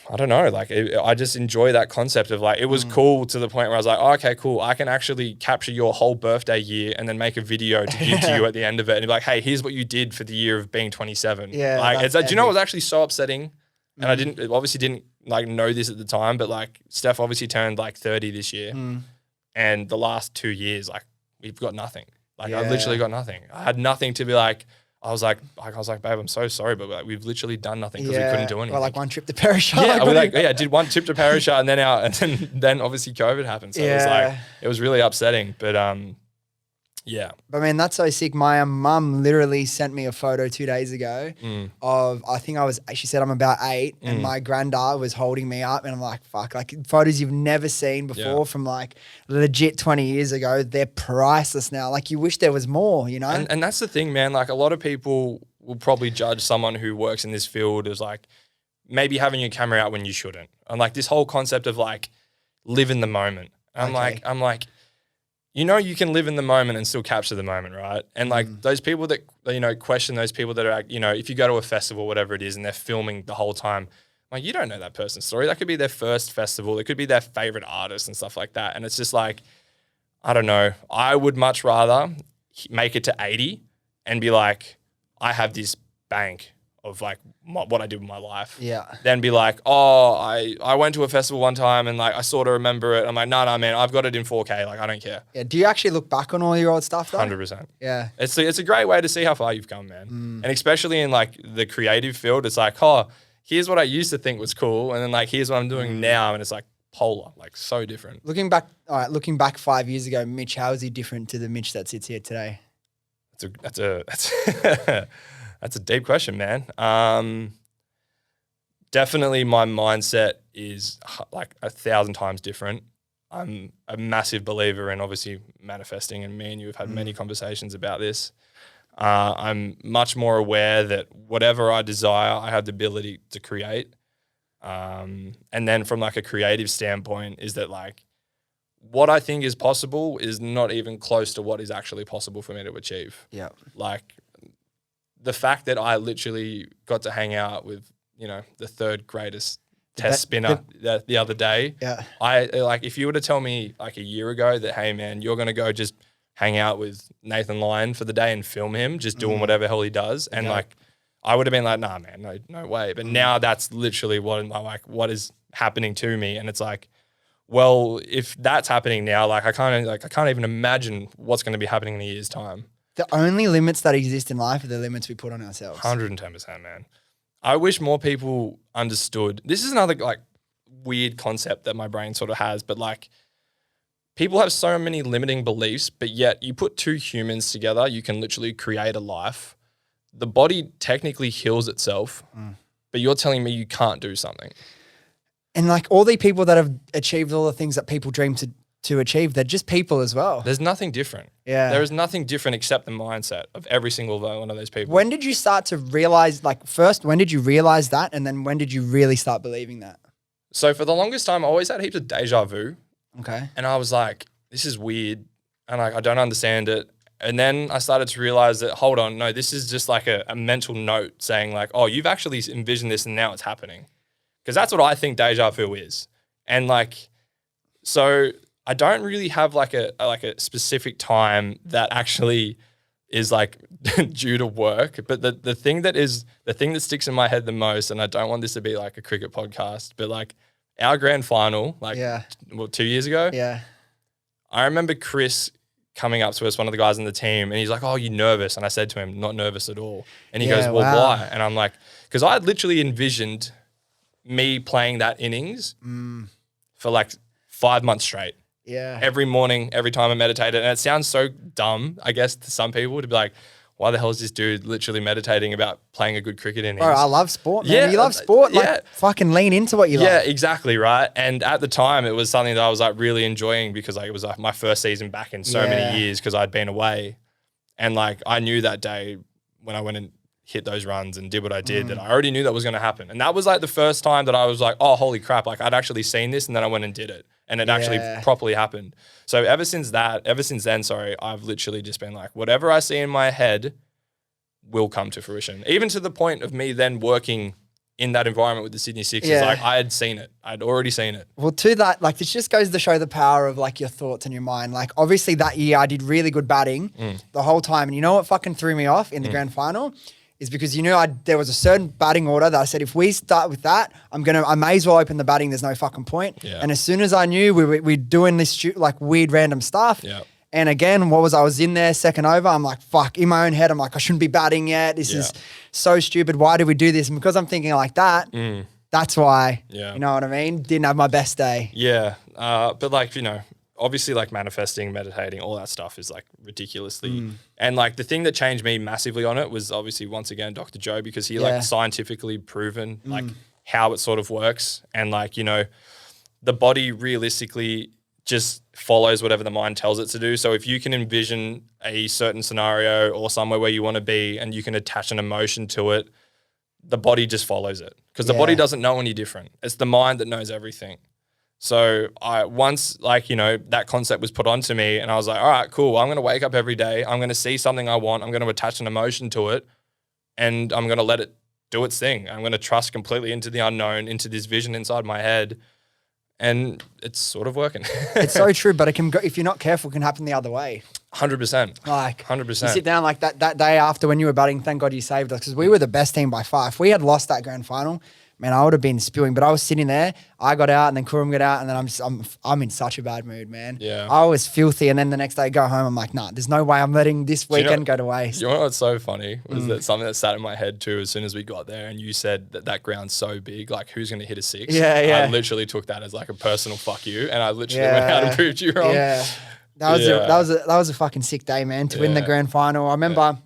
I don't know, like I just enjoy that concept of like, it was cool to the point where I was like, oh, okay, cool. I can actually capture your whole birthday year and then make a video to give to you at the end of it and be like, hey, here's what you did for the year of being 27. Yeah. Like, it's, do you know what was actually so upsetting? And I obviously didn't like know this at the time, but like Steph obviously turned like 30 this year. And the last 2 years, like we've got nothing. Like I literally got nothing. I had nothing to be like, I was like, babe, I'm so sorry, but like we've literally done nothing because we couldn't do anything. Or like one trip to Parashar. Yeah, did one trip to Parashar and then obviously COVID happened. So it was like, it was really upsetting. But yeah. But man, that's so sick. My mum literally sent me a photo 2 days ago of, I think she said I'm about 8 and my granddad was holding me up and I'm like, fuck, like photos you've never seen before from like legit 20 years ago. They're priceless now. Like you wish there was more, you know? And that's the thing, man. Like a lot of people will probably judge someone who works in this field as like maybe having your camera out when you shouldn't. And like this whole concept of like live in the moment. I'm like, you know, you can live in the moment and still capture the moment, right? And like those people that, you know, question those people that are, you know, if you go to a festival, whatever it is, and they're filming the whole time, like you don't know that person's story. That could be their first festival. It could be their favorite artist and stuff like that. And it's just like, I don't know. I would much rather make it to 80 and be like, I have this bank of like what I did with my life. Yeah. Then be like, oh, I went to a festival one time and like I sort of remember it. I'm like, no, man, I've got it in 4K. Like I don't care. Yeah. Do you actually look back on all your old stuff though? 100%. Yeah. It's a great way to see how far you've come, man. And especially in like the creative field, it's like, oh, here's what I used to think was cool, and then like here's what I'm doing now, and it's like polar, like so different. Looking back 5 years ago, Mitch, how is he different to the Mitch that sits here today? That's a deep question, man. Definitely my mindset is like 1,000 times different. I'm a massive believer in obviously manifesting, and me and you have had many conversations about this. I'm much more aware that whatever I desire, I have the ability to create. And then from like a creative standpoint is that like what I think is possible is not even close to what is actually possible for me to achieve. Yeah. Like the fact that I literally got to hang out with, you know, the third greatest test spinner the other day. Yeah. I like, if you were to tell me like a year ago that, hey man, you're going to go just hang out with Nathan Lyon for the day and film him just doing whatever hell he does. And like, I would have been like, nah, man, no way. But now that's literally what is happening to me. And it's like, well, if that's happening now, like I can't even imagine what's going to be happening in a year's time. The only limits that exist in life are the limits we put on ourselves. 110%, man. I wish more people understood. This is another like weird concept that my brain sort of has, but like people have so many limiting beliefs, but yet you put two humans together, you can literally create a life. The body technically heals itself, but you're telling me you can't do something. And like all the people that have achieved all the things that people dream to achieve, they're just people as well. There's nothing different. Yeah. There is nothing different except the mindset of every single one of those people. When did you start to realize, like first, when did you realize that? And then when did you really start believing that? So for the longest time, I always had heaps of deja vu. Okay. And I was like, this is weird. And like, I don't understand it. And then I started to realize that, hold on, no, this is just like a mental note saying like, oh, you've actually envisioned this and now it's happening. Because that's what I think deja vu is. And like, so I don't really have like a specific time that actually is like due to work. But the thing that sticks in my head the most, and I don't want this to be like a cricket podcast, but like our grand final, like 2 years ago. Yeah. I remember Chris coming up to us, one of the guys in the team, and he's like, oh, you nervous? And I said to him, not nervous at all. And he goes, well, why? And I'm like, because I had literally envisioned me playing that innings for like 5 months straight. Yeah. Every morning, every time I meditated. And it sounds so dumb, I guess, to some people to be like, why the hell is this dude literally meditating about playing a good cricket innings? Bro, I love sport, man. Yeah, you love sport. Like, fucking lean into what you love. Yeah, exactly, right? And at the time, it was something that I was like really enjoying because like it was like my first season back in so many years because I'd been away. And like I knew that day when I went and hit those runs and did what I did that I already knew that was going to happen. And that was like the first time that I was like, oh, holy crap. Like I'd actually seen this and then I went and did it. And it actually properly happened. So ever since then, I've literally just been like, whatever I see in my head will come to fruition. Even to the point of me then working in that environment with the Sydney Sixers, like I had seen it. I'd already seen it. Well, to that, like this just goes to show the power of like your thoughts and your mind. Like obviously that year I did really good batting the whole time. And you know what fucking threw me off in the grand final? Is because you know there was a certain batting order that I said if we start with that, I may as well open the batting. There's no fucking point. Yeah. And as soon as I knew we're doing this like weird random stuff. Yeah. And again, I was in there second over. I'm like, fuck. In my own head, I'm like, I shouldn't be batting yet. This is so stupid. Why did we do this? And because I'm thinking like that, that's why. Yeah. You know what I mean? Didn't have my best day. Yeah. But like obviously like manifesting, meditating, all that stuff is like ridiculously. And like the thing that changed me massively on it was obviously once again, Dr. Joe, because he like scientifically proven like how it sort of works. And like, the body realistically just follows whatever the mind tells it to do. So if you can envision a certain scenario or somewhere where you want to be and you can attach an emotion to it, the body just follows it because the body doesn't know any different. It's the mind that knows everything. So once that concept was put onto me and I was like, all right, cool. I'm going to wake up every day. I'm going to see something I want. I'm going to attach an emotion to it and I'm going to let it do its thing. I'm going to trust completely into the unknown, into this vision inside my head. And it's sort of working. It's so true, but it can go, if you're not careful, it can happen the other way. 100%. Like 100%. You sit down like that day after when you were batting, thank God you saved us because we were the best team by far. If we had lost that grand final, man, I would have been spewing. But I was sitting there, I got out and then Kurum got out and then I'm in such a bad mood, man. Yeah. I was filthy and then the next day I go home, I'm like, nah, there's no way I'm letting this weekend go to waste. You know what's so funny was that something that sat in my head too as soon as we got there and you said that ground's so big, like who's going to hit a 6? Yeah. I literally took that as like a personal fuck you and I literally went out and proved you wrong. Yeah. That was a fucking sick day, man, to win the grand final. I remember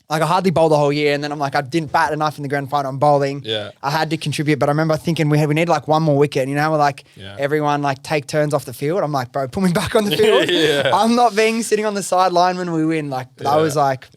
like I hardly bowled the whole year and then I'm like, I didn't bat enough in the grand final. I'm bowling. Yeah. I had to contribute, but I remember thinking we need like one more wicket. You know how we're like everyone like take turns off the field? I'm like, bro, put me back on the field. I'm not being sitting on the sideline when we win. Like that was like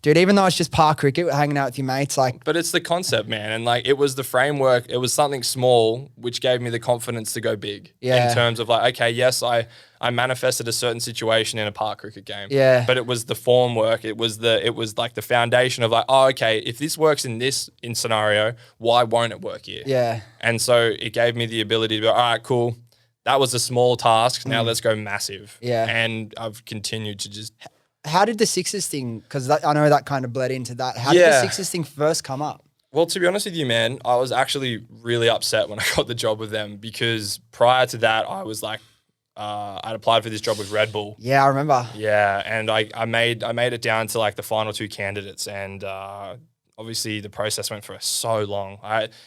dude, even though it's just park cricket, hanging out with your mates, like. But it's the concept, man. And like, it was the framework. It was something small, which gave me the confidence to go big. Yeah. In terms of like, okay, yes, I manifested a certain situation in a park cricket game. Yeah. But it was the form work. It was like the foundation of like, oh, okay, if this works in scenario, why won't it work here? Yeah. And so it gave me the ability to be, all right, cool. That was a small task. Now let's go massive. Yeah. And I've continued to just. How did the Sixers thing, because I know that kind of bled into that. How did the Sixers thing first come up? Well, to be honest with you, man, I was actually really upset when I got the job with them because prior to that, I was like, I'd applied for this job with Red Bull. Yeah, I remember. Yeah, and I made it down to like the final 2 candidates, and obviously the process went for so long.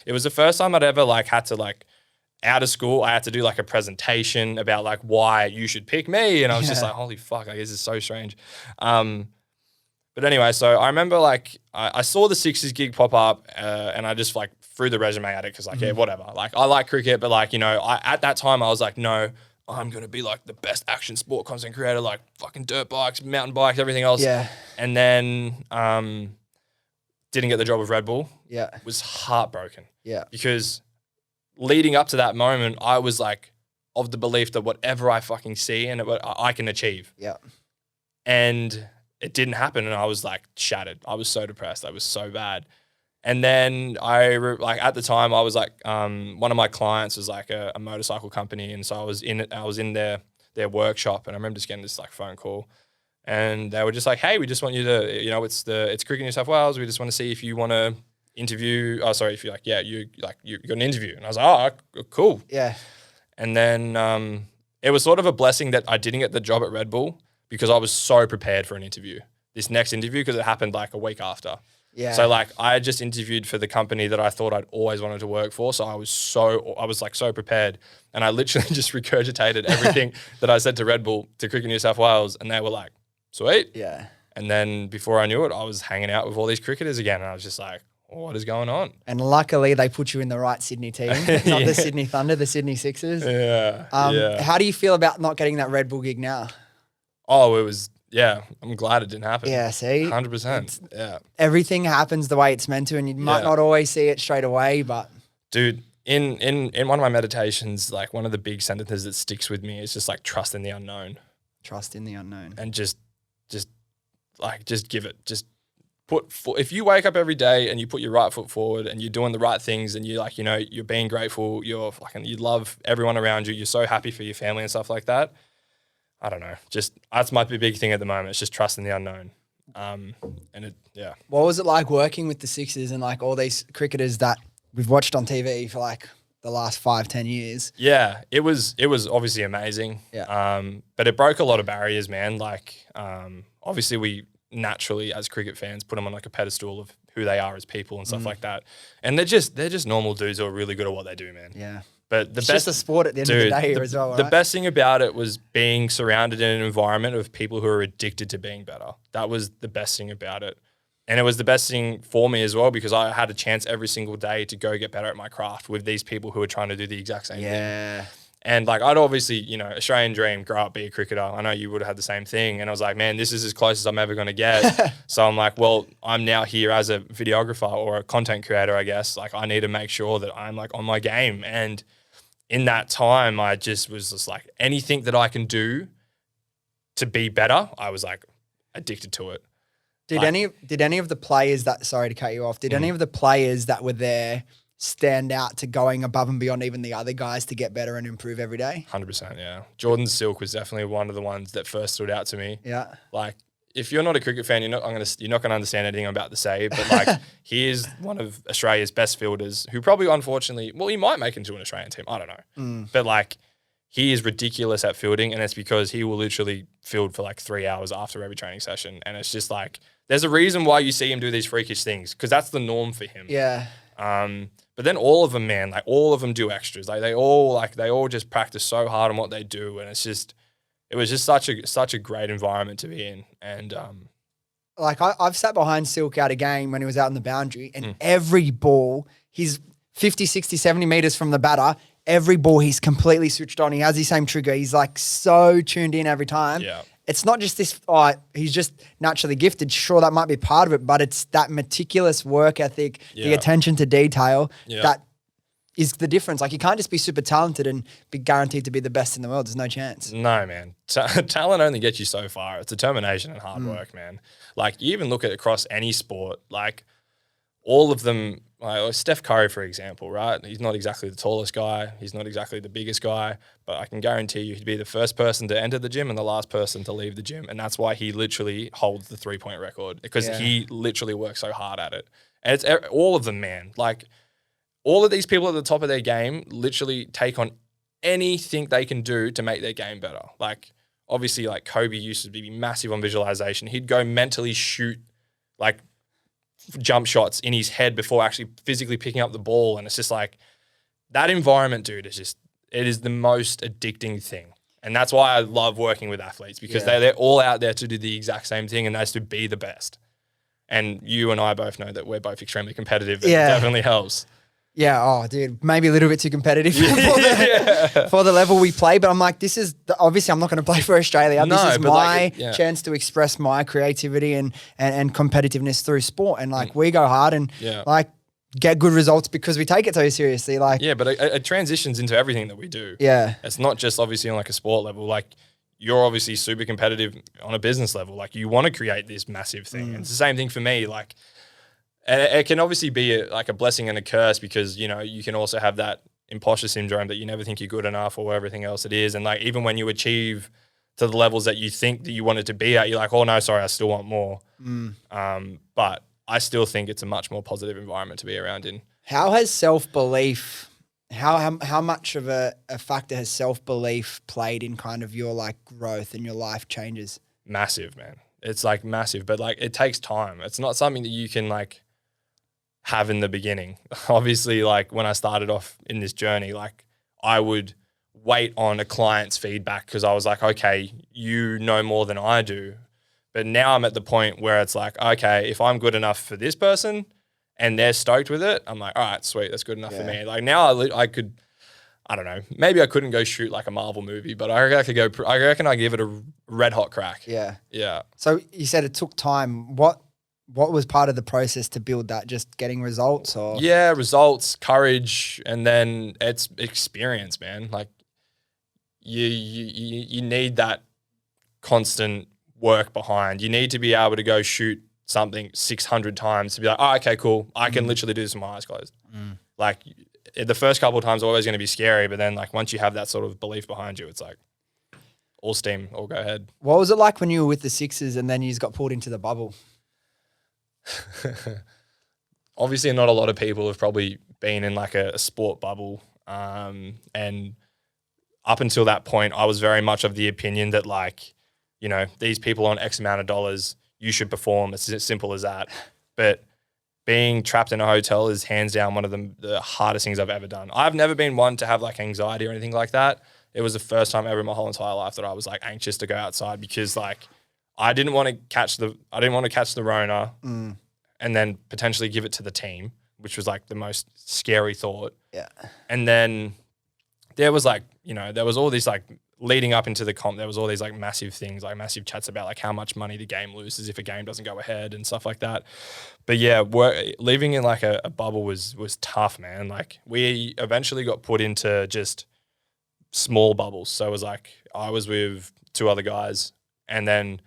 It was the first time I'd ever like had to like. Out of school, I had to do like a presentation about like why you should pick me. And I was just like, holy fuck, like, this is so strange. But anyway, so I remember like I saw the Sixers gig pop up and I just like threw the resume at it because like, yeah, whatever. Like I like cricket, but like, you know, at that time I was like, no, I'm going to be like the best action sport content creator, like fucking dirt bikes, mountain bikes, everything else. Yeah. And then didn't get the job with Red Bull. Yeah. Was heartbroken. Yeah. Because leading up to that moment, I was like of the belief that whatever I fucking see and I can achieve. Yeah. And it didn't happen. And I was like shattered. I was so depressed. I was so bad. And then at the time I was like, one of my clients was like a motorcycle company. And so I was in their workshop and I remember just getting this like phone call and they were just like, hey, we just want you to, you know, it's Cricket New South Wales. We just want to see if you want to interview. Oh, sorry. If you're like, yeah, you got an interview. And I was like, oh, cool. Yeah. And then it was sort of a blessing that I didn't get the job at Red Bull because I was so prepared for an interview. This next interview, because it happened like a week after. Yeah. So like I had just interviewed for the company that I thought I'd always wanted to work for. So I was like so prepared. And I literally just regurgitated everything that I said to Red Bull, to Cricket New South Wales. And they were like, sweet. Yeah. And then before I knew it, I was hanging out with all these cricketers again. And I was just like, what is going on? And luckily they put you in the right Sydney team, not the Sydney Thunder, the Sydney Sixers. Yeah. How do you feel about not getting that Red Bull gig now? Oh, it was, yeah, I'm glad it didn't happen. Yeah, see? 100%. Yeah. Everything happens the way it's meant to and you might not always see it straight away, but. Dude, in one of my meditations, like one of the big sentences that sticks with me is just like trust in the unknown. Trust in the unknown. And just give it, just if you wake up every day and you put your right foot forward and you're doing the right things and you like, you know, you're being grateful, you love everyone around you, you're so happy for your family and stuff like that. I don't know. Just that's my big thing at the moment. It's just trust in the unknown. What was it like working with the Sixers and like all these cricketers that we've watched on TV for like the last 5-10 years? Yeah, it was obviously amazing. Yeah. But it broke a lot of barriers, man. Like, obviously we naturally as cricket fans put them on like a pedestal of who they are as people and stuff like that. And they're just normal dudes who are really good at what they do, man. Yeah. But it's just a sport at the end of the day here as well, right? The best thing about it was being surrounded in an environment of people who are addicted to being better. That was the best thing about it. And it was the best thing for me as well because I had a chance every single day to go get better at my craft with these people who were trying to do the exact same thing. Yeah. And like I'd obviously, you know, Australian dream, grow up, be a cricketer. I know you would have had the same thing. And I was like, man, this is as close as I'm ever going to get. So I'm like, well, I'm now here as a videographer or a content creator, I guess. Like I need to make sure that I'm like on my game. And in that time, I just was just like anything that I can do to be better, I was like addicted to it. Did any of the players that, sorry to cut you off, did any of the players that were there stand out to going above and beyond even the other guys to get better and improve every day? 100%, yeah. Jordan Silk was definitely one of the ones that first stood out to me. Yeah. Like, if you're not a cricket fan, you're not gonna understand anything I'm about to say. But like, he is one of Australia's best fielders, who probably, unfortunately, well, he might make it into an Australian team. I don't know, but like, he is ridiculous at fielding, and it's because he will literally field for like 3 hours after every training session, and it's just like, there's a reason why you see him do these freakish things, because that's the norm for him. Yeah. But then all of them, man, like all of them do extras. Like they all just practice so hard on what they do, and it was just such a great environment to be in. And like I've sat behind Silk out a game when he was out in the boundary, and every ball, he's 50, 60, 70 meters from the batter. Every ball he's completely switched on. He has the same trigger. He's like so tuned in every time. Yeah. It's not just this, he's just naturally gifted. Sure, that might be part of it, but it's that meticulous work ethic, the attention to detail that is the difference. Like, you can't just be super talented and be guaranteed to be the best in the world. There's no chance. No, man. Talent only gets you so far. It's determination and hard work, man. Like, you even look at across any sport, like all of them, like Steph Curry, for example, right? He's not exactly the tallest guy. He's not exactly the biggest guy, but I can guarantee you he'd be the first person to enter the gym and the last person to leave the gym. And that's why he literally holds the 3-point record, because he literally works so hard at it. And it's all of them, man. Like, all of these people at the top of their game literally take on anything they can do to make their game better. Like, obviously, like Kobe used to be massive on visualization. He'd go mentally shoot like jump shots in his head before actually physically picking up the ball. And it's just like, that environment, dude, it is the most addicting thing. And that's why I love working with athletes, because they're all out there to do the exact same thing, and that's to be the best. And you and I both know that we're both extremely competitive. And it definitely helps. Yeah, oh, dude, maybe a little bit too competitive for the level we play. But I'm like, obviously I'm not going to play for Australia. No, this is but my chance to express my creativity and competitiveness through sport. And like, we go hard and like get good results because we take it so seriously. Like, but it transitions into everything that we do. Yeah. It's not just obviously on like a sport level. Like, you're obviously super competitive on a business level. Like, you want to create this massive thing. And it's the same thing for me. Like, and it can obviously be like a blessing and a curse, because, you know, you can also have that imposter syndrome that you never think you're good enough or everything else it is. And like, even when you achieve to the levels that you think that you wanted to be at, you're like, oh no, sorry, I still want more. But I still think it's a much more positive environment to be around in. How has self-belief, how much of a factor has self-belief played in kind of your like growth and your life changes? Massive, man. It's like massive, but like, it takes time. It's not something that you can like have in the beginning. Obviously, like when I started off in this journey, like I would wait on a client's feedback, because I was like, okay, you know more than I do. But now I'm at the point where it's like, okay, if I'm good enough for this person and they're stoked with it, I'm like, all right, sweet, that's good enough for me. Like, now I could, I don't know, maybe I couldn't go shoot like a Marvel movie, but I reckon I give it a red hot crack. Yeah. Yeah. So you said it took time. What was part of the process to build that? Just getting results, or? Yeah, results, courage, and then it's experience, man. Like, you need that constant work behind. You need to be able to go shoot something 600 times to be like, oh, okay, cool. I can literally do this with my eyes closed. Like, the first couple of times are always going to be scary, but then like once you have that sort of belief behind you, it's like all steam, all go ahead. What was it like when you were with the Sixers and then you just got pulled into the bubble? Obviously, not a lot of people have probably been in like a sport bubble. And up until that point, I was very much of the opinion that like, you know, these people on X amount of dollars, you should perform. It's as simple as that. But being trapped in a hotel is hands down one of the hardest things I've ever done. I've never been one to have like anxiety or anything like that. It was the first time ever in my whole entire life that I was like anxious to go outside, because like I didn't want to catch the Rona and then potentially give it to the team, which was like the most scary thought. Yeah. And then there was like, you know, there was all these like leading up into the comp, there was all these like massive things, like massive chats about like how much money the game loses if a game doesn't go ahead and stuff like that. But yeah, living in like a bubble was tough, man. Like, we eventually got put into just small bubbles. So it was like I was with two other guys, and then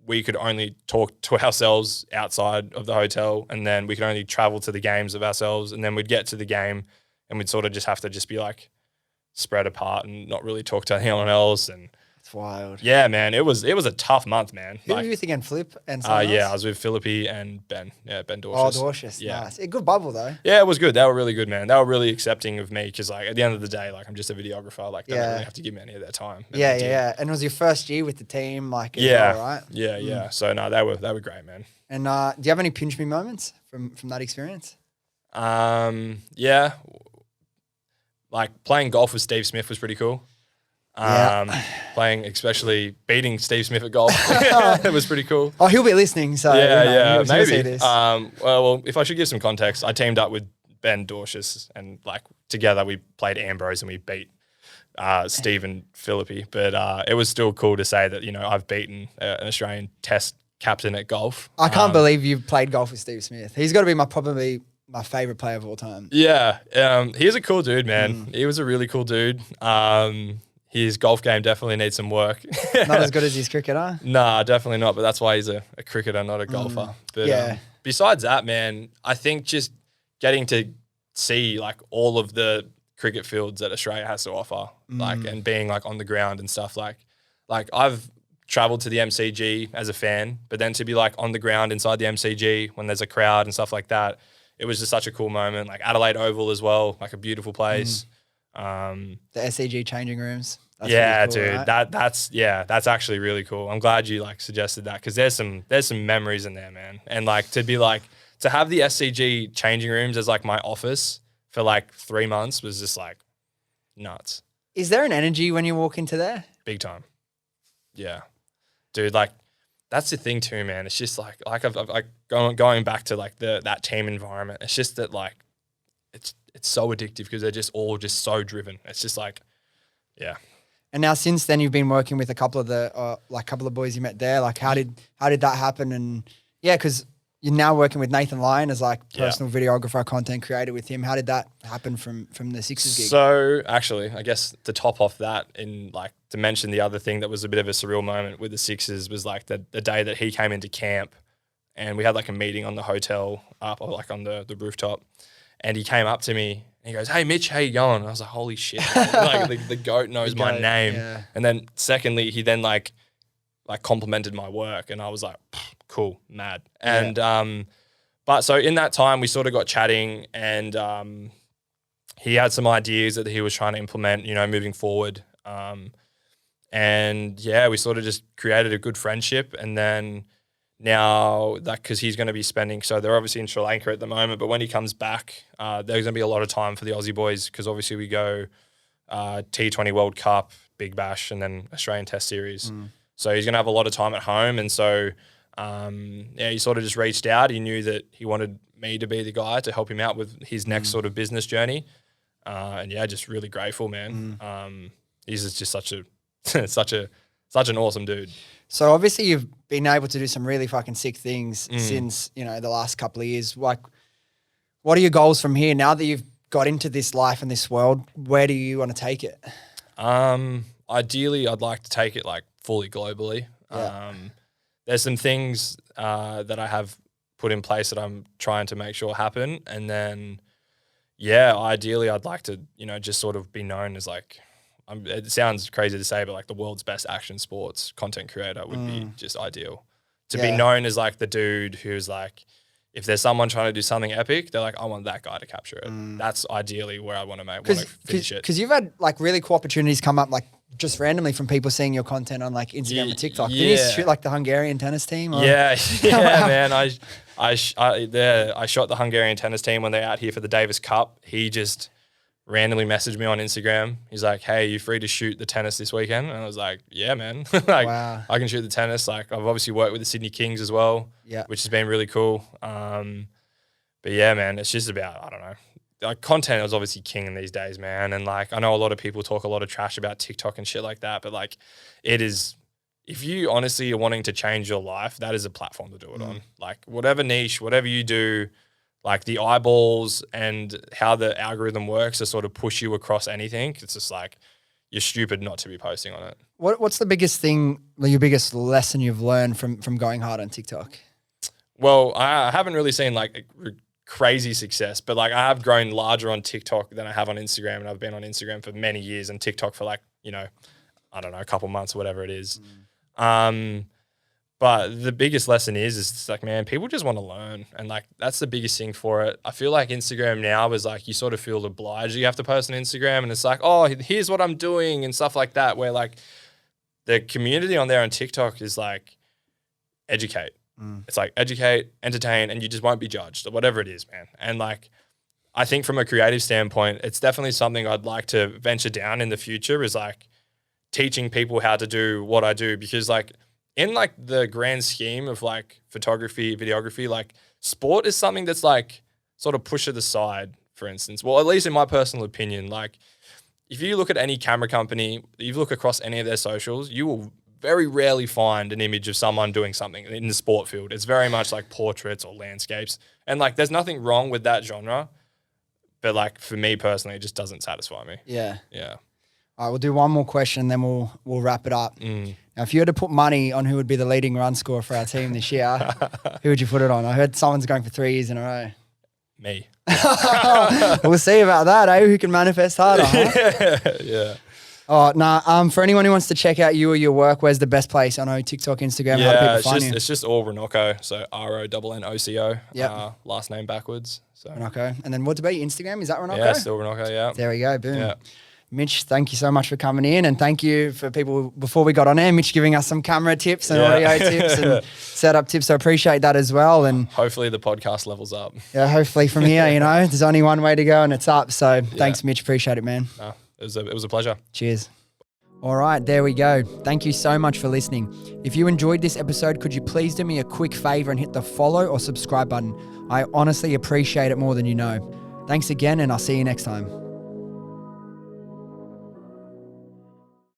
we could only talk to ourselves outside of the hotel, and then we could only travel to the games of ourselves, and then we'd get to the game and we'd sort of just have to just be like spread apart and not really talk to anyone else. And It's wild. yeah, man, it was a tough month, man. Who were you with again, Flip and someone else? Yeah, I was with Philippi and Ben. Yeah, Ben Oh, Dorcius. Dorcius. Yeah. Nice. A good bubble, though. Yeah, it was good. They were really good, man. They were really accepting of me because, like, at the end of the day, like, I'm just a videographer. Like, they don't really have to give me any of their time. And Yeah, they did. yeah. And it was your first year with the team, like, as Yeah, well, right? yeah. So no, they were great, man. And do you have any pinch me moments from that experience? Yeah, like playing golf with Steve Smith was pretty cool. Playing, especially beating Steve Smith at golf, it was pretty cool. Oh, he'll be listening, so Yeah, he'll see maybe. this. Well, if I should give some context, I teamed up with Ben Dorcius, and like together we played Ambrose and we beat Steve and Philippi. But it was still cool to say that I've beaten an Australian Test captain at golf. I can't believe you've played golf with Steve Smith. He's got to be probably my favorite player of all time. Yeah, he's a cool dude, man. He was a really cool dude. His golf game definitely needs some work. Not as good as his cricketer? Nah, definitely not. But that's why he's a cricketer, not a golfer. But Yeah. Besides that, man, I think just getting to see like all of the cricket fields that Australia has to offer, like, and being like on the ground and stuff, like I've traveled to the MCG as a fan, but then to be like on the ground inside the MCG when there's a crowd and stuff like that, it was just such a cool moment. Like Adelaide Oval as well, like a beautiful place. The SCG changing rooms. That's Yeah, pretty cool, dude, right? that's actually really cool. I'm glad you like suggested that because there's some memories in there, man. And like to have the SCG changing rooms as like my office for like 3 months was just like nuts. Is there an energy when you walk into there? Big time. Yeah, dude, like that's the thing too, man. It's just like I've going back to like that team environment. It's just that like it's so addictive because they're just all just so driven. It's just like, yeah. And now since then you've been working with a couple of the boys you met there. Like how did that happen? And yeah, because you're now working with Nathan Lyon as like personal videographer, content creator with him. How did that happen from the Sixers gig? So actually, I guess to top off that, in like to mention the other thing that was a bit of a surreal moment with the Sixers was like the day that he came into camp, and we had like a meeting on the hotel up or like on the rooftop, and he came up to me and he goes, "Hey Mitch, how you going?" And I was like, "Holy shit!" Like the goat knows my name. Yeah. And then secondly, he then like complimented my work, and I was like, cool, mad. And but so in that time we sort of got chatting, and he had some ideas that he was trying to implement, moving forward. And yeah, we sort of just created a good friendship. And then now that, because he's going to be spending, so they're obviously in Sri Lanka at the moment, but when he comes back, there's going to be a lot of time for the Aussie boys, because obviously we go T20 World Cup, Big Bash, and then Australian Test Series. So he's going to have a lot of time at home. And so, he sort of just reached out. He knew that he wanted me to be the guy to help him out with his next sort of business journey. And yeah, just really grateful, man. He's just such an awesome dude. So obviously you've been able to do some really fucking sick things since, the last couple of years. Like, what are your goals from here? Now that you've got into this life and this world, where do you want to take it? Ideally, I'd like to take it like fully globally. Yeah. There's some things that I have put in place that I'm trying to make sure happen. And then, yeah, ideally I'd like to, just sort of be known as like, it sounds crazy to say, but like the world's best action sports content creator would be just ideal. To be known as like the dude who's like, if there's someone trying to do something epic, they're like, I want that guy to capture it. That's ideally where I want to finish it. Because you've had like really cool opportunities come up like just randomly from people seeing your content on like Instagram and TikTok. Yeah. Did you shoot like the Hungarian tennis team? Or? Yeah, man. I shot the Hungarian tennis team when they're out here for the Davis Cup. He just randomly messaged me on Instagram. He's like, "Hey, you free to shoot the tennis this weekend?" And I was like, "Yeah, man. Wow. I can shoot the tennis." Like, I've obviously worked with the Sydney Kings as well, which has been really cool. But yeah, man, it's just about, I don't know. Like, content is obviously king in these days, man. And like, I know a lot of people talk a lot of trash about TikTok and shit like that, but like, it is, if you honestly are wanting to change your life, that is a platform to do it on. Like, whatever niche, whatever you do, like the eyeballs and how the algorithm works to sort of push you across anything, it's just like, you're stupid not to be posting on it. What's the biggest thing, your biggest lesson you've learned from going hard on TikTok? Well, I haven't really seen like crazy success, but like I have grown larger on TikTok than I have on Instagram, and I've been on Instagram for many years and TikTok for like, I don't know, a couple months or whatever it is. But the biggest lesson is it's like, man, people just want to learn. And like, that's the biggest thing for it. I feel like Instagram now is like, you sort of feel obliged. You have to post on Instagram and it's like, oh, here's what I'm doing and stuff like that. Where like the community on there on TikTok is like, educate. It's like educate, entertain, and you just won't be judged or whatever it is, man. And like, I think from a creative standpoint, it's definitely something I'd like to venture down in the future is like teaching people how to do what I do, because like, in like the grand scheme of like photography, videography, like sport is something that's like sort of pushed to the side, for instance. Well, at least in my personal opinion, like if you look at any camera company, you look across any of their socials, you will very rarely find an image of someone doing something in the sport field. It's very much like portraits or landscapes. And like there's nothing wrong with that genre. But like for me personally, it just doesn't satisfy me. Yeah. Yeah. All right, we'll do one more question, then we'll wrap it up. Now, if you had to put money on who would be the leading run scorer for our team this year, who would you put it on? I heard someone's going for 3 years in a row. Me. We'll see about that, eh? Who can manifest harder, huh? Yeah. Oh, nah. For anyone who wants to check out you or your work, where's the best place? I know TikTok, Instagram, how do people find you? It's just all Renoco. So RONNOCO. Yep. Last name backwards. So. Renoco. And then what's about your Instagram? Is that Renoco? Yeah, still Renoco, yeah. There we go. Boom. Yeah. Mitch, thank you so much for coming in, and thank you for people before we got on air, Mitch giving us some camera tips and audio tips and setup tips. So I appreciate that as well. And hopefully the podcast levels up. Yeah, hopefully from here, there's only one way to go and it's up. So thanks, Mitch. Appreciate it, man. No, it was a pleasure. Cheers. All right, there we go. Thank you so much for listening. If you enjoyed this episode, could you please do me a quick favor and hit the follow or subscribe button? I honestly appreciate it more than you know. Thanks again, and I'll see you next time.